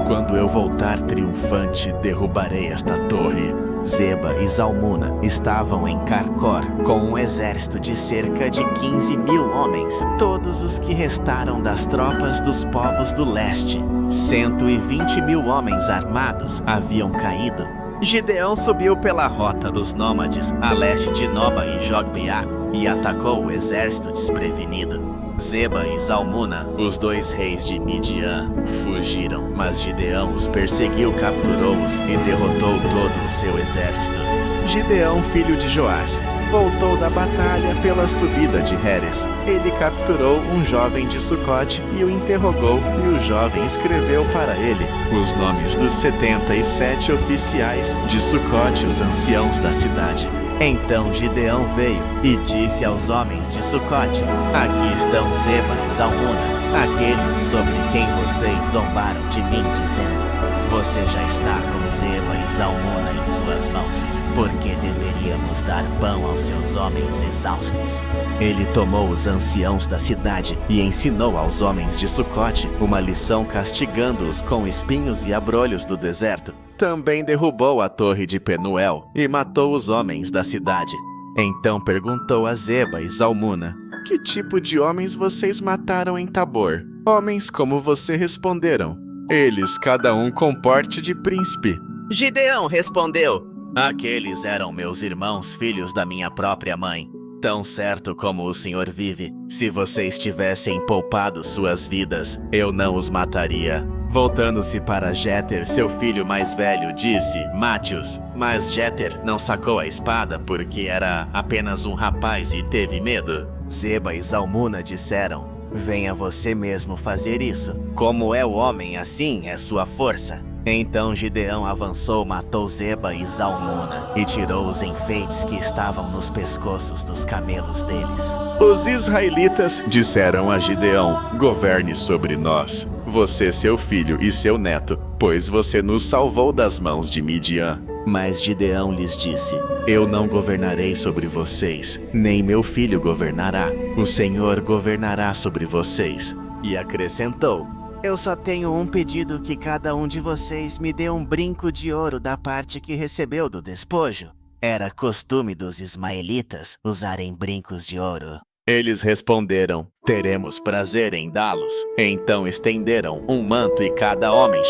"Quando eu voltar triunfante, derrubarei esta torre." Zeba e Zalmuna estavam em Carcor com um exército de cerca de 15.000 homens, todos os que restaram das tropas dos povos do leste. 120.000 homens armados haviam caído. Gideão subiu pela rota dos nômades a leste de Noba e Jogbeá. e atacou o exército desprevenido. Zeba e Zalmuna, os 2 reis de Midian, fugiram, mas Gideão os perseguiu, capturou-os e derrotou todo o seu exército. Gideão, filho de Joás, voltou da batalha pela subida de Heres. Ele capturou um jovem de Sucote e o interrogou, e o jovem escreveu para ele os nomes dos 77 oficiais de Sucote, os anciãos da cidade. Então Gideão veio e disse aos homens de Sucote: aqui estão Zeba e Zalmuna, aqueles sobre quem vocês zombaram de mim, dizendo: você já está com Zeba e Zalmuna em suas mãos, porque deveríamos dar pão aos seus homens exaustos. Ele tomou os anciãos da cidade e ensinou aos homens de Sucote uma lição, castigando-os com espinhos e abrolhos do deserto. Também derrubou a torre de Penuel e matou os homens da cidade. Então perguntou a Zeba e Zalmuna: que tipo de homens vocês mataram em Tabor? Homens como você, responderam. Eles, cada um com porte de príncipe. Gideão respondeu: aqueles eram meus irmãos, filhos da minha própria mãe. Tão certo como o Senhor vive, se vocês tivessem poupado suas vidas, eu não os mataria. Voltando-se para Jéter, seu filho mais velho, disse: mate-os. Mas Jéter não sacou a espada porque era apenas um rapaz e teve medo. Zeba e Zalmuna disseram: venha você mesmo fazer isso. Como é o homem, assim é sua força. Então Gideão avançou, matou Zeba e Zalmuna e tirou os enfeites que estavam nos pescoços dos camelos deles. Os israelitas disseram a Gideão: governe sobre nós, você, seu filho e seu neto, pois você nos salvou das mãos de Midian. Mas Gideão lhes disse: eu não governarei sobre vocês, nem meu filho governará. O Senhor governará sobre vocês. E acrescentou: eu só tenho um pedido, que cada um de vocês me dê um brinco de ouro da parte que recebeu do despojo. Era costume dos ismaelitas usarem brincos de ouro. Eles responderam: teremos prazer em dá-los. Então estenderam um manto e cada homem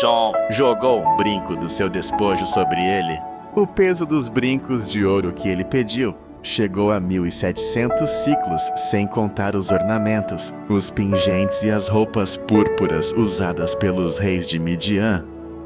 jogou um brinco do seu despojo sobre ele. O peso dos brincos de ouro que ele pediu chegou a 1.700 ciclos, sem contar os ornamentos, os pingentes e as roupas púrpuras usadas pelos reis de Midian,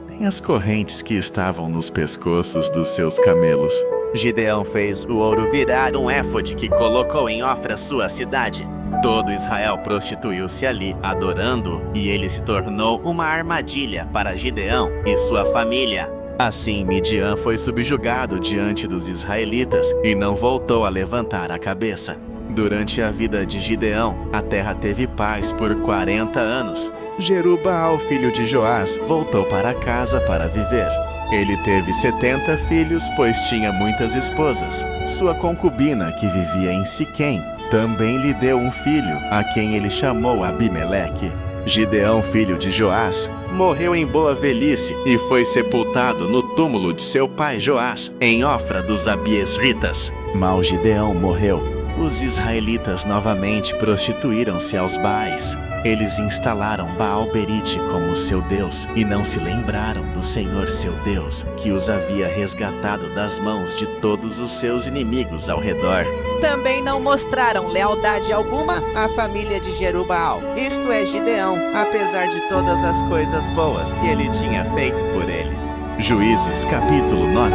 nem as correntes que estavam nos pescoços dos seus camelos. Gideão fez o ouro virar um éfode que colocou em Ofra, sua cidade. Todo Israel prostituiu-se ali, adorando-o, e ele se tornou uma armadilha para Gideão e sua família. Assim, Midian foi subjugado diante dos israelitas e não voltou a levantar a cabeça. Durante a vida de Gideão, a terra teve paz por 40 anos. Jerubaal, filho de Joás, voltou para casa para viver. Ele teve 70 filhos, pois tinha muitas esposas. Sua concubina, que vivia em Siquém, também lhe deu um filho, a quem ele chamou Abimeleque. Gideão, filho de Joás, morreu em boa velhice e foi sepultado no túmulo de seu pai Joás, em Ofra dos Abiesritas. Mal Gideão morreu, os israelitas novamente prostituíram-se aos Baais. Eles instalaram Baal-Berite como seu Deus e não se lembraram do Senhor seu Deus, que os havia resgatado das mãos de todos os seus inimigos ao redor. Também não mostraram lealdade alguma à família de Jerubaal, isto é, Gideão, apesar de todas as coisas boas que ele tinha feito por eles. Juízes, capítulo 9.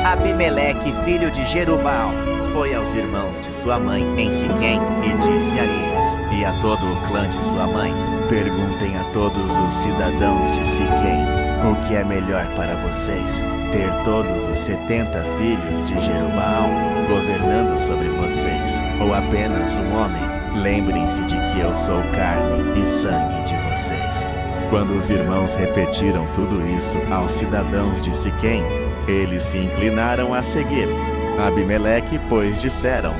Abimeleque, filho de Jerubaal, foi aos irmãos de sua mãe em Siquém e disse a eles e a todo o clã de sua mãe: perguntem a todos os cidadãos de Siquém o que é melhor para vocês, ter todos os 70 filhos de Jerubaal governando sobre vocês, ou apenas um homem? Lembrem-se de que eu sou carne e sangue de vocês. Quando os irmãos repetiram tudo isso aos cidadãos de Siquém, eles se inclinaram a seguir Abimeleque, pois disseram: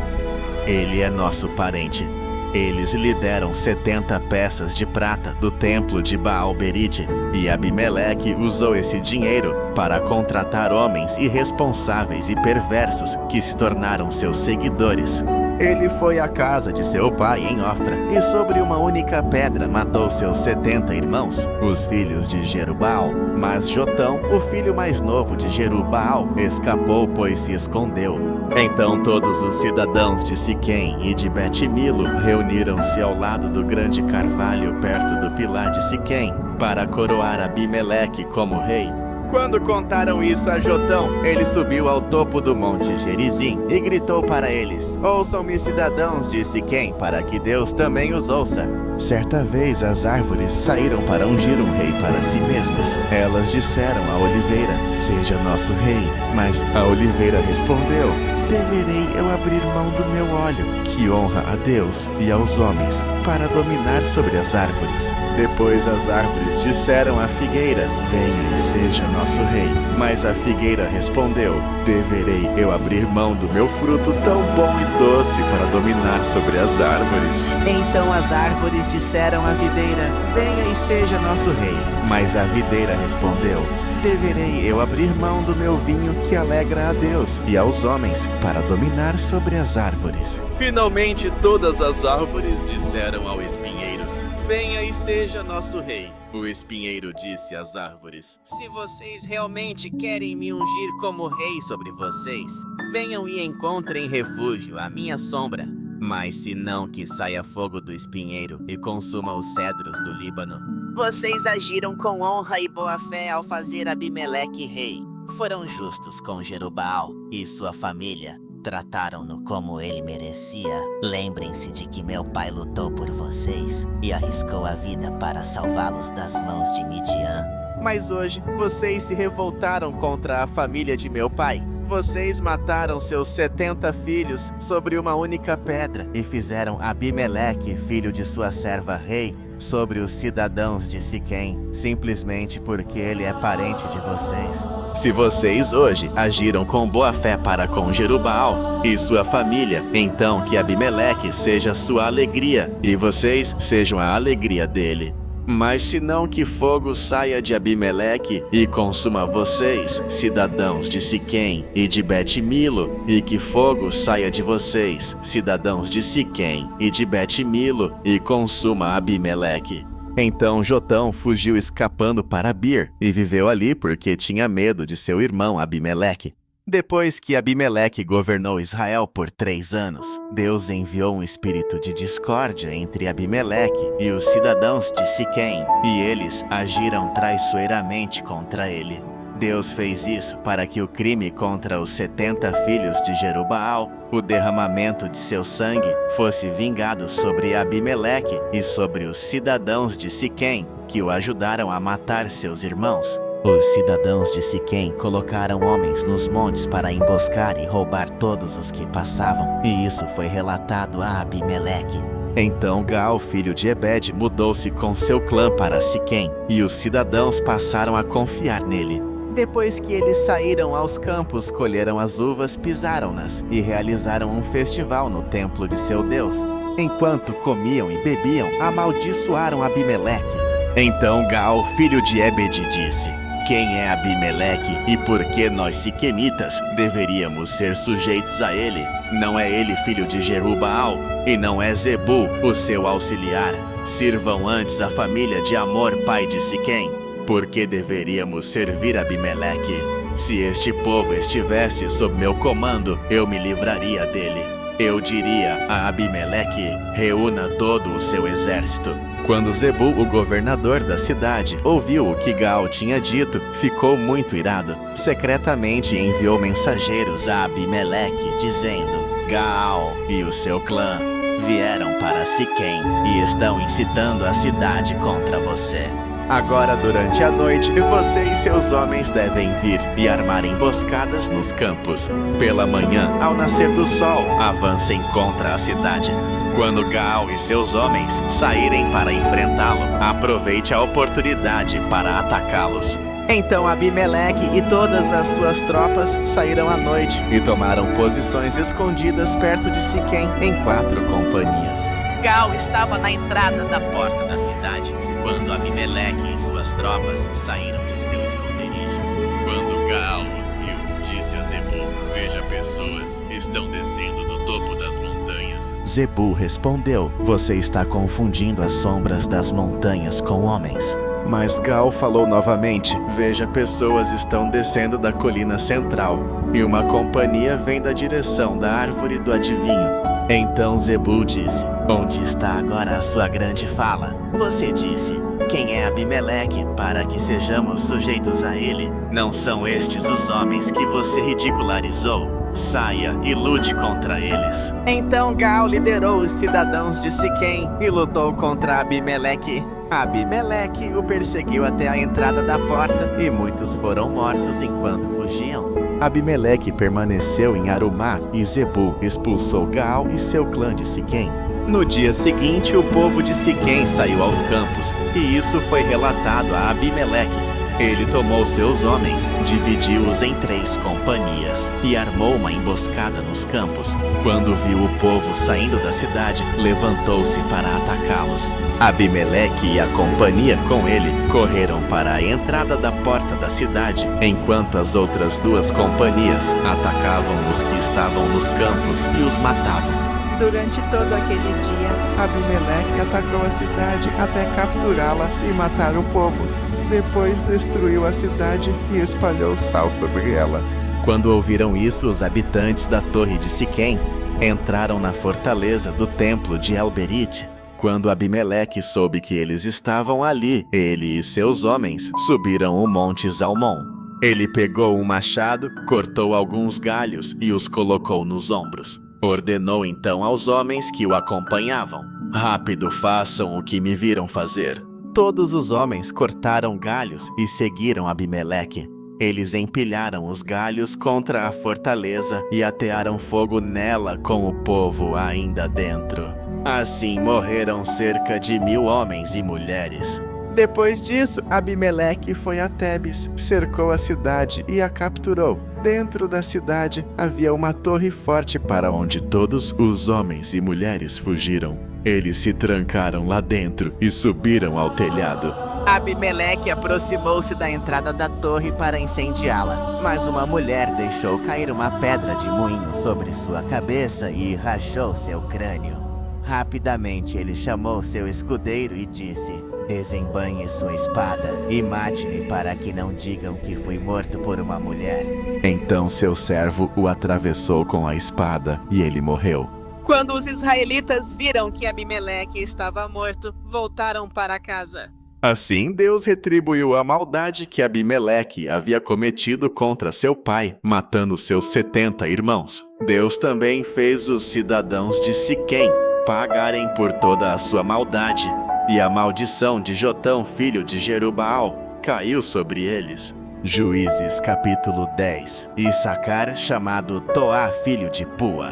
ele é nosso parente. Eles lhe deram 70 peças de prata do templo de Baal-Berite, e Abimeleque usou esse dinheiro para contratar homens irresponsáveis e perversos que se tornaram seus seguidores. Ele foi à casa de seu pai em Ofra e sobre uma única pedra matou seus 70 irmãos, os filhos de Jerubaal. Mas Jotão, o filho mais novo de Jerubaal, escapou, pois se escondeu. Então todos os cidadãos de Siquém e de Bet-Milo reuniram-se ao lado do grande carvalho perto do pilar de Siquém para coroar Abimeleque como rei. Quando contaram isso a Jotão, ele subiu ao topo do monte Gerizim e gritou para eles: "Ouçam-me, cidadãos de Siquém, para que Deus também os ouça." Certa vez as árvores saíram para ungir um rei para si mesmas. Elas disseram à oliveira: "Seja nosso rei." Mas a oliveira respondeu: "Deverei eu abrir mão do meu óleo, que honra a Deus e aos homens, para dominar sobre as árvores?" Depois as árvores disseram à figueira: "Venha e seja nosso rei." Mas a figueira respondeu: "Deverei eu abrir mão do meu fruto tão bom e doce para dominar sobre as árvores?" Então as árvores disseram à videira: "Venha e seja nosso rei." Mas a videira respondeu: "Deverei eu abrir mão do meu vinho que alegra a Deus e aos homens para dominar sobre as árvores?" Finalmente todas as árvores disseram ao espinheiro: "Venha e seja nosso rei." O espinheiro disse às árvores: "Se vocês realmente querem me ungir como rei sobre vocês, venham e encontrem refúgio à minha sombra. Mas se não, que saia fogo do espinheiro e consuma os cedros do Líbano." Vocês agiram com honra e boa fé ao fazer Abimeleque rei. Foram justos com Jerubaal e sua família. Trataram-no como ele merecia. Lembrem-se de que meu pai lutou por vocês e arriscou a vida para salvá-los das mãos de Midian. Mas hoje vocês se revoltaram contra a família de meu pai. Vocês mataram seus 70 filhos sobre uma única pedra e fizeram Abimeleque, filho de sua serva, rei sobre os cidadãos de Siquém, simplesmente porque ele é parente de vocês. Se vocês hoje agiram com boa fé para com Jerubaal e sua família, então que Abimeleque seja sua alegria e vocês sejam a alegria dele. Mas se não, que fogo saia de Abimeleque e consuma vocês, cidadãos de Siquém e de Bet-Milo, e que fogo saia de vocês, cidadãos de Siquém e de Bet-Milo, e consuma Abimeleque. Então Jotão fugiu escapando para Bir e viveu ali porque tinha medo de seu irmão Abimeleque. Depois que Abimeleque governou Israel por 3 anos, Deus enviou um espírito de discórdia entre Abimeleque e os cidadãos de Siquém, e eles agiram traiçoeiramente contra ele. Deus fez isso para que o crime contra os 70 filhos de Jerubaal, o derramamento de seu sangue, fosse vingado sobre Abimeleque e sobre os cidadãos de Siquém, que o ajudaram a matar seus irmãos. Os cidadãos de Siquém colocaram homens nos montes para emboscar e roubar todos os que passavam, e isso foi relatado a Abimeleque. Então Gaal, filho de Ebed, mudou-se com seu clã para Siquém, e os cidadãos passaram a confiar nele. Depois que eles saíram aos campos, colheram as uvas, pisaram-nas e realizaram um festival no templo de seu Deus. Enquanto comiam e bebiam, amaldiçoaram Abimeleque. Então Gaal, filho de Ebed, disse: "Quem é Abimeleque e por que nós siquemitas deveríamos ser sujeitos a ele? Não é ele filho de Jerubaal e não é Zebul, o seu auxiliar. Sirvam antes a família de Amor, pai de Siquém. Por que deveríamos servir Abimeleque? Se este povo estivesse sob meu comando, eu me livraria dele. Eu diria a Abimeleque: reúna todo o seu exército." Quando Zebul, o governador da cidade, ouviu o que Gaal tinha dito, ficou muito irado. Secretamente enviou mensageiros a Abimeleque, dizendo: "Gaal e o seu clã vieram para Siquém e estão incitando a cidade contra você. Agora, durante a noite, você e seus homens devem vir e armar emboscadas nos campos. Pela manhã, ao nascer do sol, avancem contra a cidade. Quando Gaal e seus homens saírem para enfrentá-lo, aproveite a oportunidade para atacá-los." Então Abimeleque e todas as suas tropas saíram à noite e tomaram posições escondidas perto de Siquém em 4 companhias. Gaal estava na entrada da porta da cidade, quando Abimeleque e suas tropas saíram de seu esconderijo. Quando Gaal os viu, disse a Zebul: "Veja, pessoas estão descendo do topo das montanhas." Zebul respondeu: "Você está confundindo as sombras das montanhas com homens." Mas Gal falou novamente: veja, pessoas estão descendo da colina central, e uma companhia vem da direção da árvore do adivinho. Então Zebul disse: onde está agora a sua grande fala? Você disse: quem é Abimeleque para que sejamos sujeitos a ele? Não são estes os homens que você ridicularizou? Saia e lute contra eles. Então Gal liderou os cidadãos de Siquém e lutou contra Abimeleque. Abimeleque o perseguiu até a entrada da porta e muitos foram mortos enquanto fugiam. Abimeleque permaneceu em Arumá e Zebul expulsou Gal e seu clã de Siquém. No dia seguinte, o povo de Siquém saiu aos campos e isso foi relatado a Abimeleque. Ele tomou seus homens, dividiu-os em 3 companhias e armou uma emboscada nos campos. Quando viu o povo saindo da cidade, levantou-se para atacá-los. Abimeleque e a companhia com ele correram para a entrada da porta da cidade, enquanto as outras 2 companhias atacavam os que estavam nos campos e os matavam. Durante todo aquele dia, Abimeleque atacou a cidade até capturá-la e matar o povo. Depois destruiu a cidade e espalhou sal sobre ela. Quando ouviram isso, os habitantes da torre de Siquém entraram na fortaleza do templo de El-Berite. Quando Abimeleque soube que eles estavam ali, ele e seus homens subiram o monte Zalmon. Ele pegou um machado, cortou alguns galhos e os colocou nos ombros. Ordenou então aos homens que o acompanhavam: rápido, façam o que me viram fazer. Todos os homens cortaram galhos e seguiram Abimeleque. Eles empilharam os galhos contra a fortaleza e atearam fogo nela com o povo ainda dentro. Assim morreram cerca de 1000 homens e mulheres. Depois disso, Abimeleque foi a Tebes, cercou a cidade e a capturou. Dentro da cidade havia uma torre forte para onde todos os homens e mulheres fugiram. Eles se trancaram lá dentro e subiram ao telhado. Abimeleque aproximou-se da entrada da torre para incendiá-la, mas uma mulher deixou cair uma pedra de moinho sobre sua cabeça e rachou seu crânio. Rapidamente ele chamou seu escudeiro e disse: desembanhe sua espada e mate-me para que não digam que fui morto por uma mulher. Então seu servo o atravessou com a espada e ele morreu. Quando os israelitas viram que Abimeleque estava morto, voltaram para casa. Assim, Deus retribuiu a maldade que Abimeleque havia cometido contra seu pai, matando seus 70 irmãos. Deus também fez os cidadãos de Siquém pagarem por toda a sua maldade, e a maldição de Jotão, filho de Jerubaal, caiu sobre eles. Juízes capítulo 10. Issacar, chamado Toá, filho de Pua,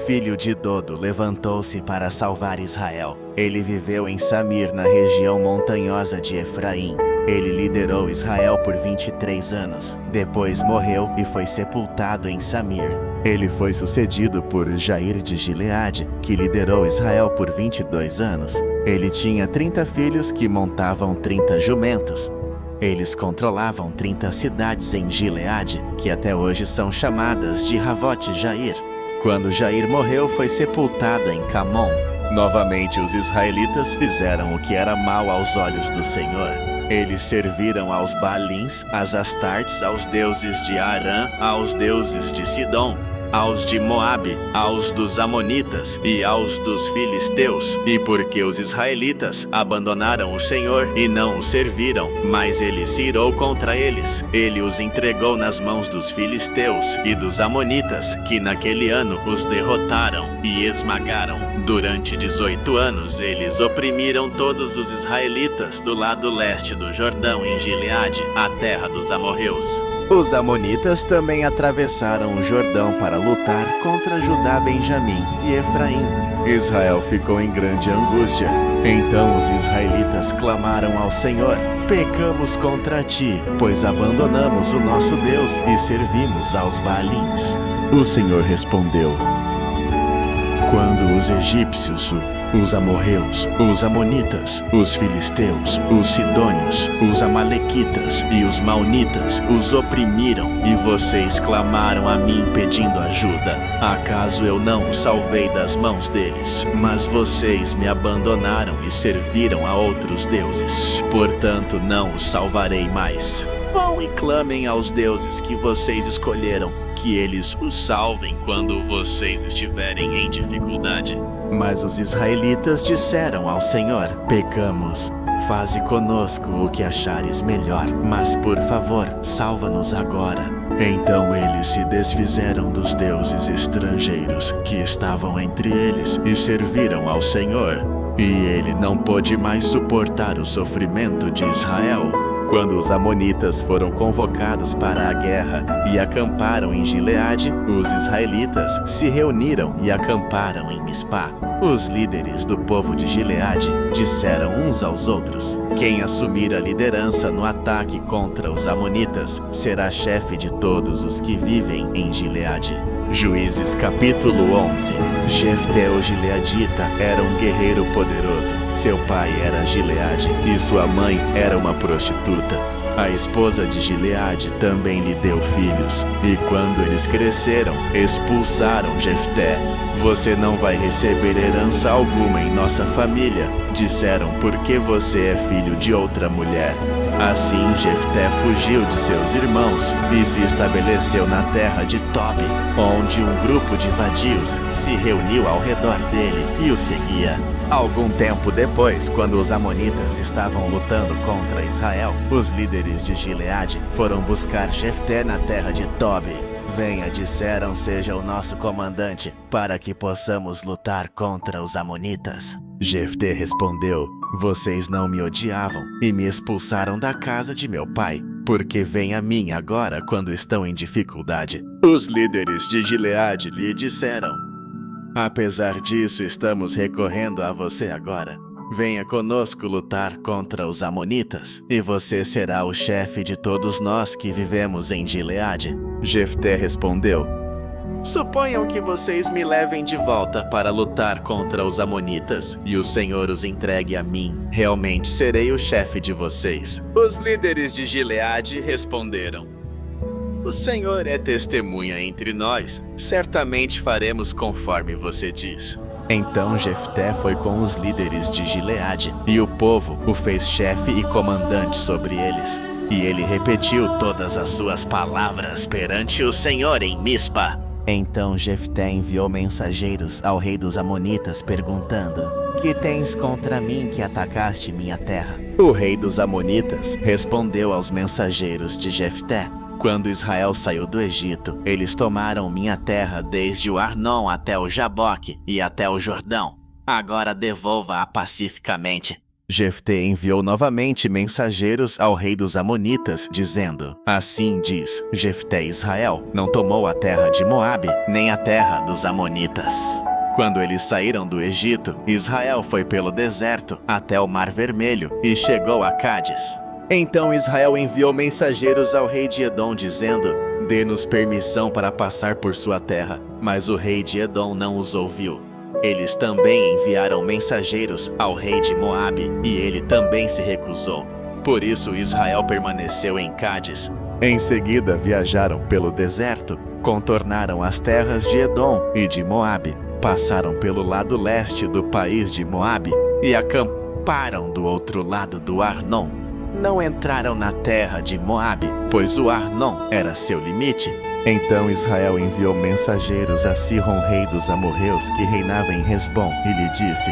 filho de Dodo, levantou-se para salvar Israel. Ele viveu em Samir, na região montanhosa de Efraim. Ele liderou Israel por 23 anos. Depois morreu e foi sepultado em Samir. Ele foi sucedido por Jair de Gileade, que liderou Israel por 22 anos. Ele tinha 30 filhos que montavam 30 jumentos. Eles controlavam 30 cidades em Gileade, que até hoje são chamadas de Ravote Jair. Quando Jair morreu, foi sepultado em Camon. Novamente os israelitas fizeram o que era mal aos olhos do Senhor. Eles serviram aos Baalins, às Astartes, aos deuses de Arã, aos deuses de Sidom, aos de Moabe, aos dos Amonitas e aos dos Filisteus. E porque os israelitas abandonaram o Senhor e não o serviram, mas ele se irou contra eles, ele os entregou nas mãos dos Filisteus e dos Amonitas, que naquele ano os derrotaram e esmagaram. Durante 18 anos eles oprimiram todos os israelitas do lado leste do Jordão em Gileade, a terra dos amorreus. Os amonitas também atravessaram o Jordão para lutar contra Judá, Benjamim e Efraim. Israel ficou em grande angústia. Então os israelitas clamaram ao Senhor: pecamos contra ti, pois abandonamos o nosso Deus e servimos aos Baalins. O Senhor respondeu: Quando os egípcios, os amorreus, os amonitas, os filisteus, os sidônios, os amalequitas e os maonitas os oprimiram e vocês clamaram a mim pedindo ajuda, acaso eu não os salvei das mãos deles? Mas vocês me abandonaram e serviram a outros deuses, portanto não os salvarei mais. Vão e clamem aos deuses que vocês escolheram, que eles os salvem quando vocês estiverem em dificuldade. Mas os israelitas disseram ao Senhor: pecamos, faze conosco o que achares melhor, mas por favor, salva-nos agora. Então eles se desfizeram dos deuses estrangeiros que estavam entre eles e serviram ao Senhor. E ele não pôde mais suportar o sofrimento de Israel. Quando os amonitas foram convocados para a guerra e acamparam em Gileade, os israelitas se reuniram e acamparam em Mispá. Os líderes do povo de Gileade disseram uns aos outros: quem assumir a liderança no ataque contra os amonitas será chefe de todos os que vivem em Gileade. Juízes capítulo 11. Jefté o gileadita era um guerreiro poderoso. Seu pai era Gileade e sua mãe era uma prostituta. A esposa de Gileade também lhe deu filhos, e quando eles cresceram, expulsaram Jefté. Você não vai receber herança alguma em nossa família, disseram, porque você é filho de outra mulher. Assim Jefté fugiu de seus irmãos e se estabeleceu na terra de Tobi, onde um grupo de vadios se reuniu ao redor dele e o seguia. Algum tempo depois, quando os amonitas estavam lutando contra Israel, os líderes de Gileade foram buscar Jefté na terra de Tobi. Venha, disseram, seja o nosso comandante, para que possamos lutar contra os amonitas. Jefté respondeu: vocês não me odiavam e me expulsaram da casa de meu pai, porque vêm a mim agora quando estão em dificuldade. Os líderes de Gileade lhe disseram: apesar disso, estamos recorrendo a você agora. Venha conosco lutar contra os amonitas, e você será o chefe de todos nós que vivemos em Gileade. Jefté respondeu: suponham que vocês me levem de volta para lutar contra os amonitas, e o Senhor os entregue a mim. Realmente serei o chefe de vocês. Os líderes de Gileade responderam: o Senhor é testemunha entre nós. Certamente faremos conforme você diz. Então Jefté foi com os líderes de Gileade, e o povo o fez chefe e comandante sobre eles. E ele repetiu todas as suas palavras perante o Senhor em Mispa. Então Jefté enviou mensageiros ao rei dos amonitas perguntando: que tens contra mim que atacaste minha terra? O rei dos amonitas respondeu aos mensageiros de Jefté: quando Israel saiu do Egito, eles tomaram minha terra desde o Arnon até o Jaboque e até o Jordão. Agora devolva-a pacificamente. Jefté enviou novamente mensageiros ao rei dos amonitas, dizendo: assim diz Jefté: Israel não tomou a terra de Moabe, nem a terra dos amonitas. Quando eles saíram do Egito, Israel foi pelo deserto até o Mar Vermelho e chegou a Cádiz. Então Israel enviou mensageiros ao rei de Edom, dizendo: dê-nos permissão para passar por sua terra. Mas o rei de Edom não os ouviu. Eles também enviaram mensageiros ao rei de Moabe, e ele também se recusou. Por isso Israel permaneceu em Cádiz. Em seguida viajaram pelo deserto, contornaram as terras de Edom e de Moabe, passaram pelo lado leste do país de Moabe e acamparam do outro lado do Arnon. Não entraram na terra de Moabe, pois o Arnon era seu limite. Então Israel enviou mensageiros a Sihon, rei dos amorreus, que reinava em Hesbom, e lhe disse: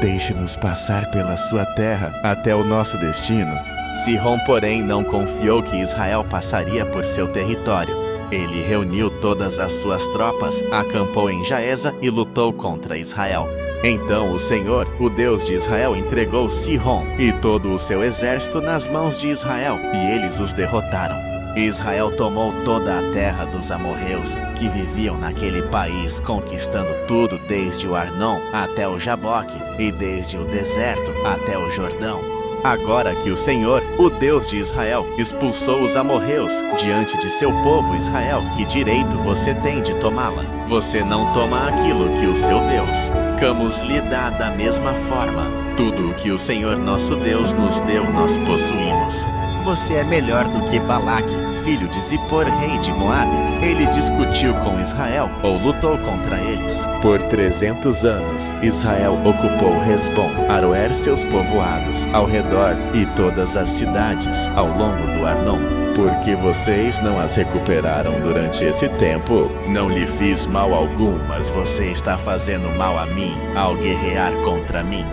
deixe-nos passar pela sua terra até o nosso destino. Sihon, porém, não confiou que Israel passaria por seu território. Ele reuniu todas as suas tropas, acampou em Jaeza e lutou contra Israel. Então o Senhor, o Deus de Israel, entregou Sihon e todo o seu exército nas mãos de Israel, e eles os derrotaram. Israel tomou toda a terra dos amorreus, que viviam naquele país, conquistando tudo desde o Arnon até o Jaboque, e desde o deserto até o Jordão. Agora que o Senhor, o Deus de Israel, expulsou os amorreus diante de seu povo Israel, que direito você tem de tomá-la? Você não toma aquilo que o seu Deus, Camus, lhe dá da mesma forma. Tudo o que o Senhor nosso Deus nos deu, nós possuímos. Você é melhor do que Balaque, filho de Zippor, rei de Moabe. Ele discutiu com Israel ou lutou contra eles. Por 300 anos, Israel ocupou Hesbom, Aroer, seus povoados, ao redor, e todas as cidades ao longo do Arnon. Porque vocês não as recuperaram durante esse tempo. Não lhe fiz mal algum, mas você está fazendo mal a mim ao guerrear contra mim.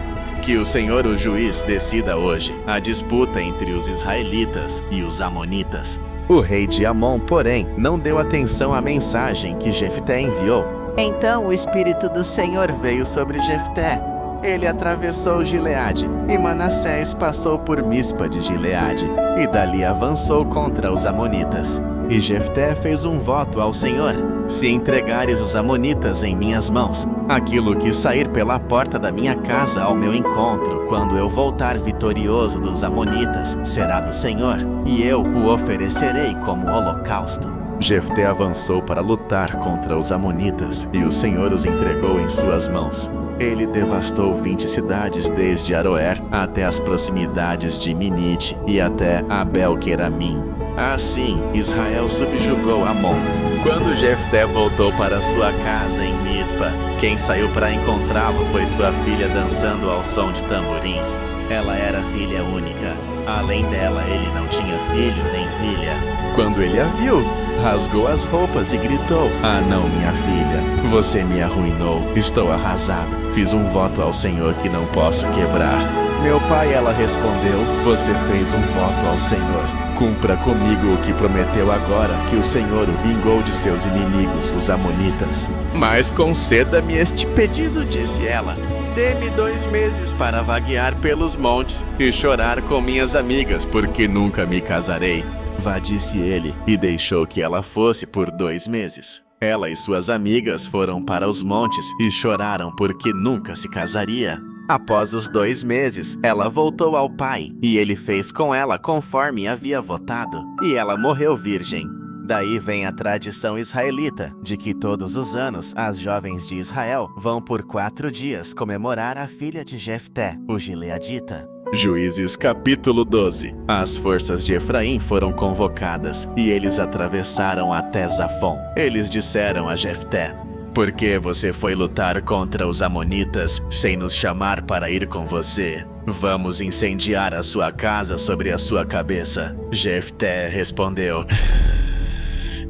Que o Senhor, o juiz, decida hoje a disputa entre os israelitas e os amonitas. O rei de Amon, porém, não deu atenção à mensagem que Jefté enviou. Então o Espírito do Senhor veio sobre Jefté. Ele atravessou Gileade, e Manassés passou por Mispa de Gileade, e dali avançou contra os amonitas. E Jefté fez um voto ao Senhor: se entregares os amonitas em minhas mãos, aquilo que sair pela porta da minha casa ao meu encontro, quando eu voltar vitorioso dos amonitas, será do Senhor, e eu o oferecerei como holocausto. Jefté avançou para lutar contra os amonitas, e o Senhor os entregou em suas mãos. Ele devastou 20 cidades desde Aroer até as proximidades de Minite e até Abel-Queramim. Assim, Israel subjugou Amon. Quando Jefté voltou para sua casa em Mispa, quem saiu para encontrá-lo foi sua filha dançando ao som de tamborins. Ela era filha única. Além dela, ele não tinha filho nem filha. Quando ele a viu, rasgou as roupas e gritou: "Ah não, minha filha, você me arruinou. Estou arrasado. Fiz um voto ao Senhor que não posso quebrar." "Meu pai," ela respondeu, "você fez um voto ao Senhor. Cumpra comigo o que prometeu agora que o Senhor o vingou de seus inimigos, os amonitas." "Mas conceda-me este pedido," disse ela. "Dê-me 2 meses para vaguear pelos montes e chorar com minhas amigas, porque nunca me casarei." "Vá," disse ele, e deixou que ela fosse por 2 meses. Ela e suas amigas foram para os montes e choraram porque nunca se casaria. Após os 2 meses, ela voltou ao pai, e ele fez com ela conforme havia votado, e ela morreu virgem. Daí vem a tradição israelita, de que todos os anos as jovens de Israel vão por 4 dias comemorar a filha de Jefté, o gileadita. Juízes capítulo 12. As forças de Efraim foram convocadas, e eles atravessaram até Zafon. Eles disseram a Jefté: "Por que você foi lutar contra os amonitas sem nos chamar para ir com você? Vamos incendiar a sua casa sobre a sua cabeça." Jefté respondeu: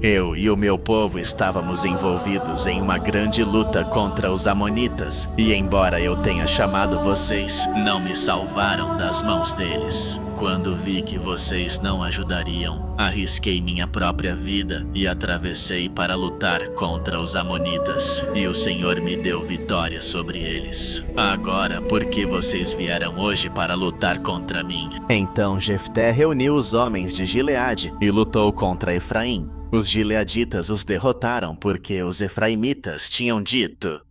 "Eu e o meu povo estávamos envolvidos em uma grande luta contra os amonitas, e embora eu tenha chamado vocês, não me salvaram das mãos deles. Quando vi que vocês não ajudariam, arrisquei minha própria vida e atravessei para lutar contra os amonitas, e o Senhor me deu vitória sobre eles. Agora, por que vocês vieram hoje para lutar contra mim?" Então Jefté reuniu os homens de Gileade e lutou contra Efraim. Os gileaditas os derrotaram porque os efraimitas tinham dito: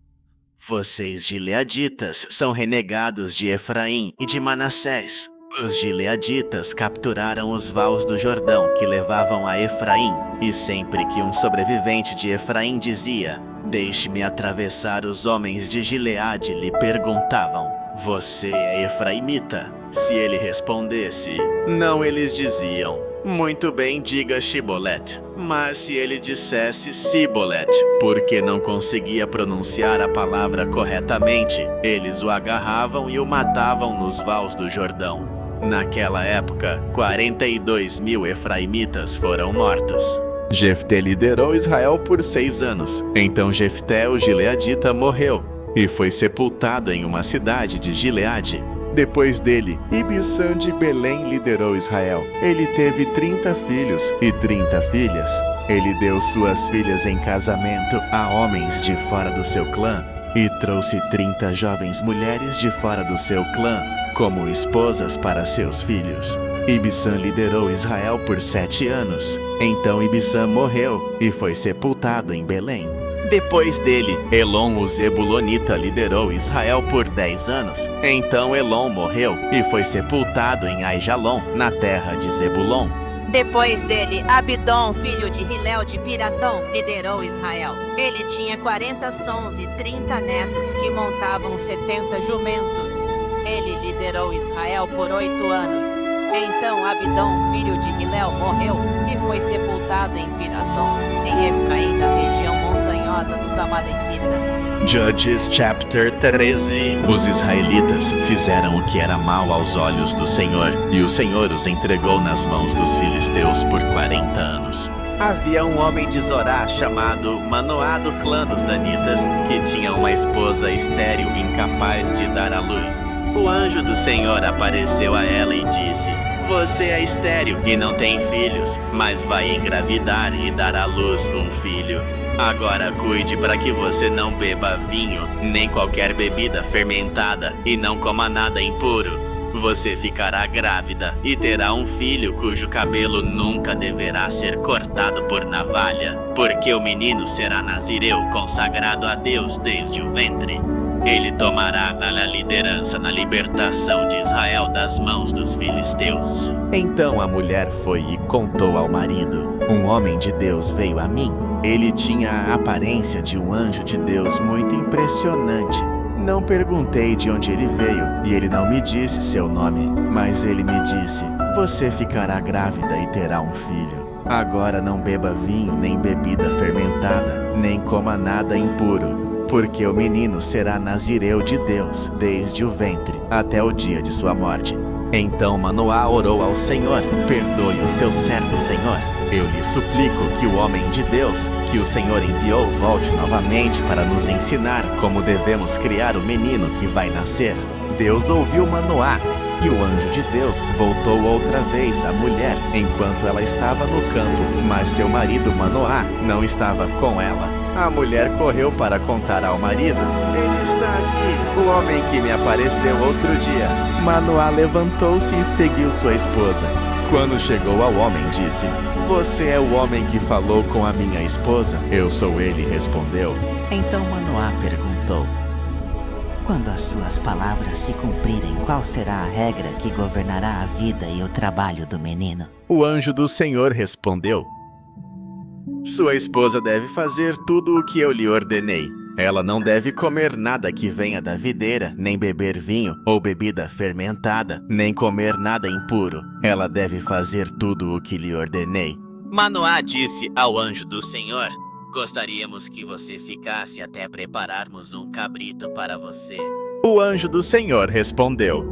"Vocês gileaditas são renegados de Efraim e de Manassés." Os gileaditas capturaram os vaus do Jordão que levavam a Efraim, e sempre que um sobrevivente de Efraim dizia: "Deixe-me atravessar", os homens de Gileade lhe perguntavam: "Você é efraimita?" Se ele respondesse: "Não", eles diziam: "Muito bem, diga Shibolete." Mas se ele dissesse Sibolete, porque não conseguia pronunciar a palavra corretamente, eles o agarravam e o matavam nos vaus do Jordão. Naquela época, 42.000 efraimitas foram mortos. Jefté liderou Israel por 6 anos. Então Jefté, o gileadita, morreu e foi sepultado em uma cidade de Gileade. Depois dele, Ibissã de Belém liderou Israel. Ele teve 30 filhos e 30 filhas. Ele deu suas filhas em casamento a homens de fora do seu clã e trouxe 30 jovens mulheres de fora do seu clã como esposas para seus filhos. Ibissã liderou Israel por 7 anos. Então Ibissã morreu e foi sepultado em Belém. Depois dele, Elon o Zebulonita liderou Israel por 10 anos. Então Elon morreu e foi sepultado em Aijalon, na terra de Zebulon. Depois dele, Abidom, filho de Hilel de Piratom, liderou Israel. Ele tinha 40 sons e 30 netos que montavam 70 jumentos. Ele liderou Israel por 8 anos. Então Abidom, filho de Hilel, morreu e foi sepultado em Piratom, em Efraim, na região montanhosa dos Amalequitas. Judges chapter 13. Os israelitas fizeram o que era mal aos olhos do Senhor, e o Senhor os entregou nas mãos dos filisteus por 40 anos. Havia um homem de Zorá chamado Manoá do clã dos Danitas, que tinha uma esposa estéril incapaz de dar à luz. O anjo do Senhor apareceu a ela e disse: Você é estéril e não tem filhos, mas vai engravidar e dar à luz um filho. Agora cuide para que você não beba vinho, nem qualquer bebida fermentada, e não coma nada impuro. Você ficará grávida e terá um filho cujo cabelo nunca deverá ser cortado por navalha, porque o menino será nazireu, consagrado a Deus desde o ventre. Ele tomará a liderança na libertação de Israel das mãos dos filisteus. Então a mulher foi e contou ao marido: Um homem de Deus veio a mim. Ele tinha a aparência de um anjo de Deus muito impressionante. Não perguntei de onde ele veio, e ele não me disse seu nome. Mas ele me disse: Você ficará grávida e terá um filho. Agora não beba vinho, nem bebida fermentada, nem coma nada impuro, porque o menino será nazireu de Deus, desde o ventre até o dia de sua morte. Então Manoá orou ao Senhor: Perdoe o seu servo, Senhor. Eu lhe suplico que o homem de Deus, que o Senhor enviou, volte novamente para nos ensinar como devemos criar o menino que vai nascer. Deus ouviu Manoá, e o anjo de Deus voltou outra vez à mulher enquanto ela estava no campo, mas seu marido Manoá não estava com ela. A mulher correu para contar ao marido: Ele está aqui, o homem que me apareceu outro dia. Manoá levantou-se e seguiu sua esposa. Quando chegou ao homem, disse: Você é o homem que falou com a minha esposa? Eu sou ele, respondeu. Então Manoá perguntou: Quando as suas palavras se cumprirem, qual será a regra que governará a vida e o trabalho do menino? O anjo do Senhor respondeu: Sua esposa deve fazer tudo o que eu lhe ordenei. Ela não deve comer nada que venha da videira, nem beber vinho ou bebida fermentada, nem comer nada impuro. Ela deve fazer tudo o que lhe ordenei. Manoá disse ao anjo do Senhor: Gostaríamos que você ficasse até prepararmos um cabrito para você. O anjo do Senhor respondeu: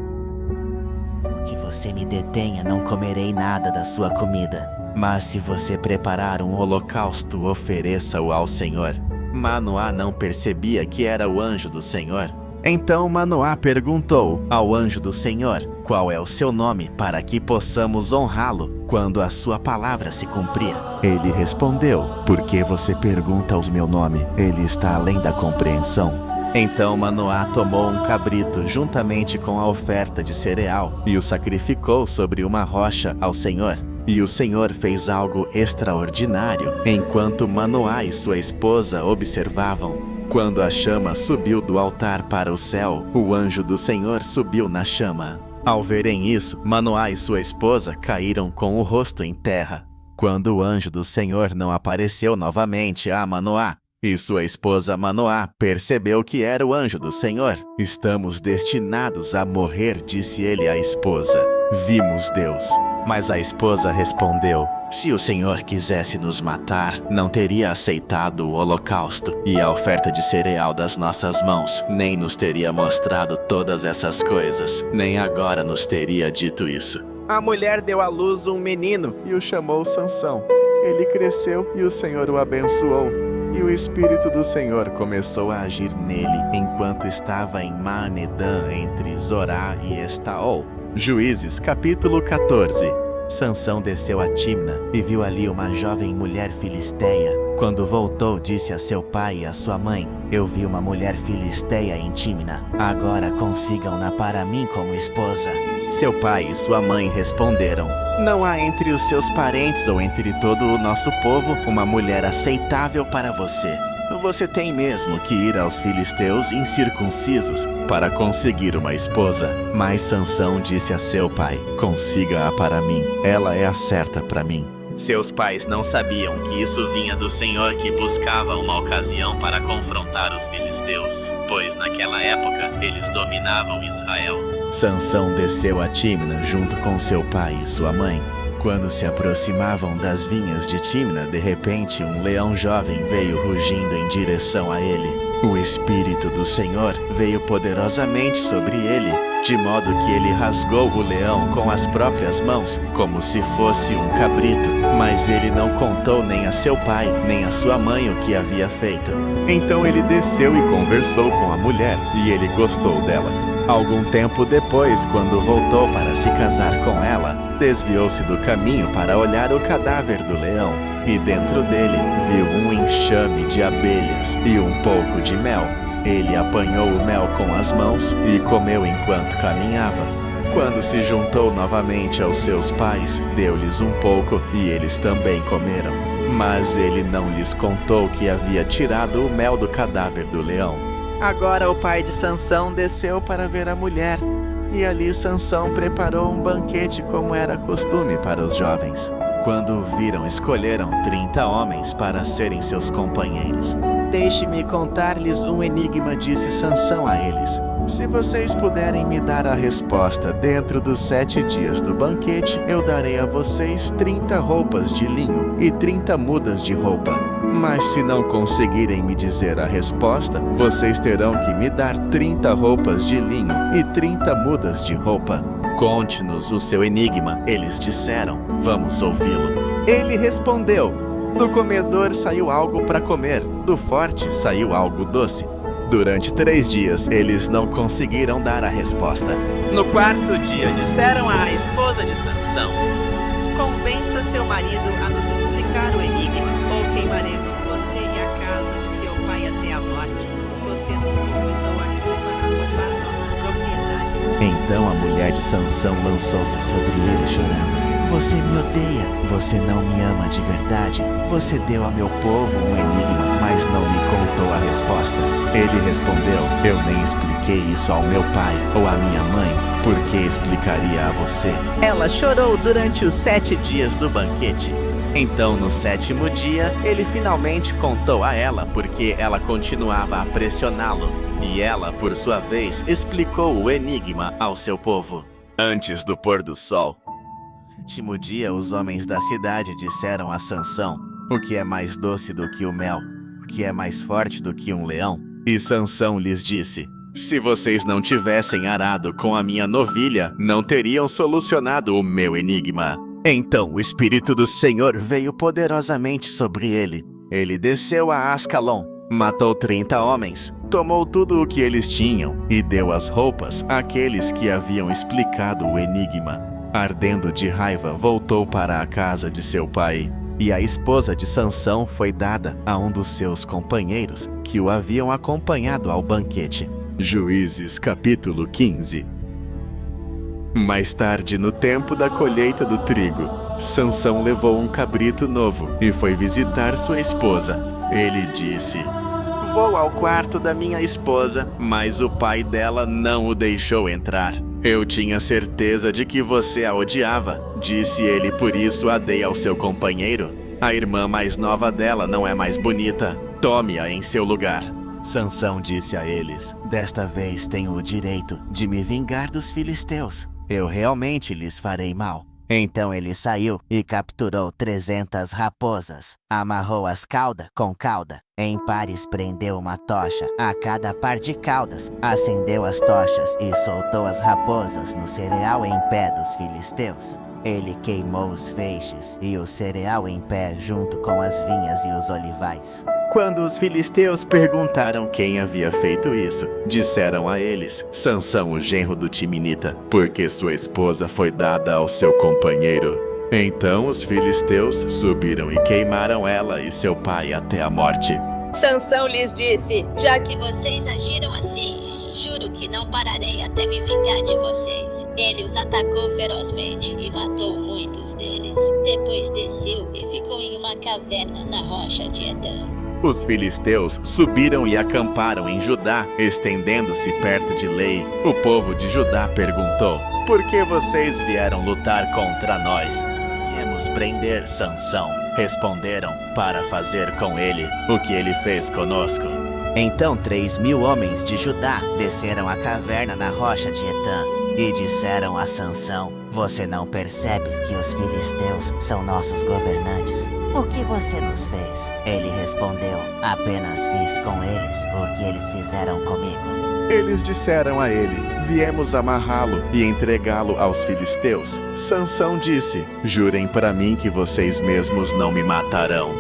Mesmo que você me detenha, não comerei nada da sua comida. Mas se você preparar um holocausto, ofereça-o ao Senhor. Manoá não percebia que era o anjo do Senhor. Então Manoá perguntou ao anjo do Senhor: Qual é o seu nome, para que possamos honrá-lo quando a sua palavra se cumprir? Ele respondeu: Por que você pergunta o meu nome? Ele está além da compreensão. Então Manoá tomou um cabrito juntamente com a oferta de cereal e o sacrificou sobre uma rocha ao Senhor. E o Senhor fez algo extraordinário enquanto Manoá e sua esposa observavam. Quando a chama subiu do altar para o céu, o anjo do Senhor subiu na chama. Ao verem isso, Manoá e sua esposa caíram com o rosto em terra. Quando o anjo do Senhor não apareceu novamente a Manoá, e sua esposa Manoá percebeu que era o anjo do Senhor. Estamos destinados a morrer, disse ele à esposa. Vimos Deus. Mas a esposa respondeu: Se o Senhor quisesse nos matar, não teria aceitado o holocausto e a oferta de cereal das nossas mãos, nem nos teria mostrado todas essas coisas, nem agora nos teria dito isso. A mulher deu à luz um menino e o chamou Sansão. Ele cresceu e o Senhor o abençoou. E o Espírito do Senhor começou a agir nele enquanto estava em Maanedã, entre Zorá e Estaol. Juízes, capítulo 14. Sansão desceu a Timna e viu ali uma jovem mulher filisteia. Quando voltou, disse a seu pai e a sua mãe: Eu vi uma mulher filisteia em Timna. Agora consigam-na para mim como esposa. Seu pai e sua mãe responderam: Não há entre os seus parentes ou entre todo o nosso povo uma mulher aceitável para você. Você tem mesmo que ir aos filisteus incircuncisos para conseguir uma esposa. Mas Sansão disse a seu pai: consiga-a para mim, ela é a certa para mim. Seus pais não sabiam que isso vinha do Senhor, que buscava uma ocasião para confrontar os filisteus, pois naquela época eles dominavam Israel. Sansão desceu a Tímna junto com seu pai e sua mãe. Quando se aproximavam das vinhas de Tímna, de repente um leão jovem veio rugindo em direção a ele. O Espírito do Senhor veio poderosamente sobre ele, de modo que ele rasgou o leão com as próprias mãos, como se fosse um cabrito. Mas ele não contou nem a seu pai, nem a sua mãe o que havia feito. Então ele desceu e conversou com a mulher, e ele gostou dela. Algum tempo depois, quando voltou para se casar com ela, desviou-se do caminho para olhar o cadáver do leão, e dentro dele viu um enxame de abelhas e um pouco de mel. Ele apanhou o mel com as mãos e comeu enquanto caminhava. Quando se juntou novamente aos seus pais, deu-lhes um pouco e eles também comeram. Mas ele não lhes contou que havia tirado o mel do cadáver do leão. Agora o pai de Sansão desceu para ver a mulher, e ali Sansão preparou um banquete como era costume para os jovens. Quando o viram, escolheram 30 homens para serem seus companheiros. Deixe-me contar-lhes um enigma, disse Sansão a eles. Se vocês puderem me dar a resposta dentro dos 7 dias do banquete, eu darei a vocês 30 roupas de linho e 30 mudas de roupa. Mas se não conseguirem me dizer a resposta, vocês terão que me dar 30 roupas de linho e 30 mudas de roupa. Conte-nos o seu enigma, eles disseram. Vamos ouvi-lo. Ele respondeu: do comedor saiu algo para comer, do forte saiu algo doce. Durante 3 dias, eles não conseguiram dar a resposta. No 4º dia, disseram à esposa de Sansão: Convença seu marido a nos explicar o enigma, ou queimaremos você e a casa de seu pai até a morte. Você nos convidou aqui para roubar nossa propriedade. Então a mulher de Sansão lançou-se sobre ele chorando. Você me odeia, você não me ama de verdade. Você deu a meu povo um enigma, mas não me contou a resposta. Ele respondeu: eu nem expliquei isso ao meu pai ou à minha mãe, por que explicaria a você? Ela chorou durante os 7 dias do banquete. Então, no 7º dia, ele finalmente contou a ela, porque ela continuava a pressioná-lo. E ela, por sua vez, explicou o enigma ao seu povo. Antes do pôr do sol, no 7º dia, os homens da cidade disseram a Sansão: o que é mais doce do que o mel? O que é mais forte do que um leão? E Sansão lhes disse: se vocês não tivessem arado com a minha novilha, não teriam solucionado o meu enigma. Então o Espírito do Senhor veio poderosamente sobre ele. Ele desceu a Ascalon, matou 30 homens, tomou tudo o que eles tinham e deu as roupas àqueles que haviam explicado o enigma. Ardendo de raiva, voltou para a casa de seu pai. E a esposa de Sansão foi dada a um dos seus companheiros que o haviam acompanhado ao banquete. Juízes capítulo 15. Mais tarde, no tempo da colheita do trigo, Sansão levou um cabrito novo e foi visitar sua esposa. Ele disse: vou ao quarto da minha esposa, mas o pai dela não o deixou entrar. Eu tinha certeza de que você a odiava, disse ele, por isso a dei ao seu companheiro. A irmã mais nova dela não é mais bonita. Tome-a em seu lugar. Sansão disse a eles: desta vez tenho o direito de me vingar dos filisteus. Eu realmente lhes farei mal. Então ele saiu e capturou 300 raposas, amarrou-as cauda com cauda. Em pares prendeu uma tocha a cada par de caudas, acendeu as tochas e soltou as raposas no cereal em pé dos filisteus. Ele queimou os feixes e o cereal em pé junto com as vinhas e os olivais. Quando os filisteus perguntaram quem havia feito isso, disseram a eles: Sansão, o genro do Timinita, porque sua esposa foi dada ao seu companheiro. Então os filisteus subiram e queimaram ela e seu pai até a morte. Sansão lhes disse: já que vocês agiram assim, juro que não pararei até me vingar de vocês. Ele os atacou ferozmente e matou muitos deles. Depois desceu e ficou em uma caverna na rocha de Edã. Os filisteus subiram e acamparam em Judá, estendendo-se perto de Lei. O povo de Judá perguntou: por que vocês vieram lutar contra nós? Viemos prender Sansão. Responderam: para fazer com ele o que ele fez conosco. Então 3.000 homens de Judá desceram a caverna na rocha de Etã e disseram a Sansão: você não percebe que os filisteus são nossos governantes? O que você nos fez? Ele respondeu: apenas fiz com eles o que eles fizeram comigo. Eles disseram a ele: viemos amarrá-lo e entregá-lo aos filisteus. Sansão disse: jurem para mim que vocês mesmos não me matarão.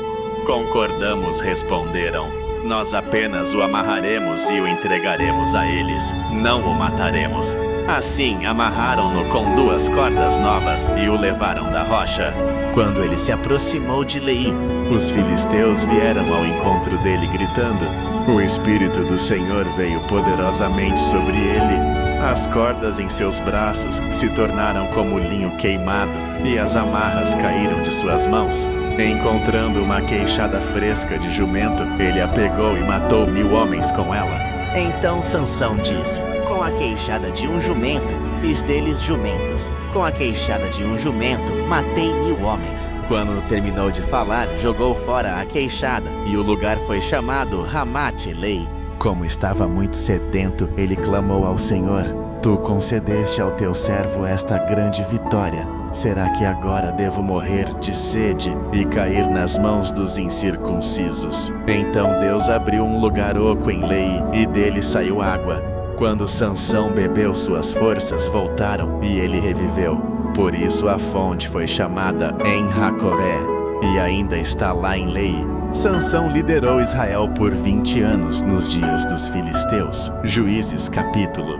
Concordamos, responderam. Nós apenas o amarraremos e o entregaremos a eles. Não o mataremos. Assim, amarraram-no com 2 cordas novas e o levaram da rocha. Quando ele se aproximou de Lei, os filisteus vieram ao encontro dele gritando. O Espírito do Senhor veio poderosamente sobre ele. As cordas em seus braços se tornaram como linho queimado e as amarras caíram de suas mãos. Encontrando uma queixada fresca de jumento, ele a pegou e matou 1000 homens com ela. Então Sansão disse: com a queixada de um jumento, fiz deles jumentos. Com a queixada de um jumento, matei 1000 homens. Quando terminou de falar, jogou fora a queixada, e o lugar foi chamado Ramate-Lei. Como estava muito sedento, ele clamou ao Senhor: tu concedeste ao teu servo esta grande vitória. Será que agora devo morrer de sede e cair nas mãos dos incircuncisos? Então Deus abriu um lugar oco em Lei, e dele saiu água. Quando Sansão bebeu, suas forças voltaram e ele reviveu. Por isso a fonte foi chamada En-Hacoré e ainda está lá em Lei. Sansão liderou Israel por 20 anos nos dias dos filisteus. Juízes capítulo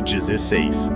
16.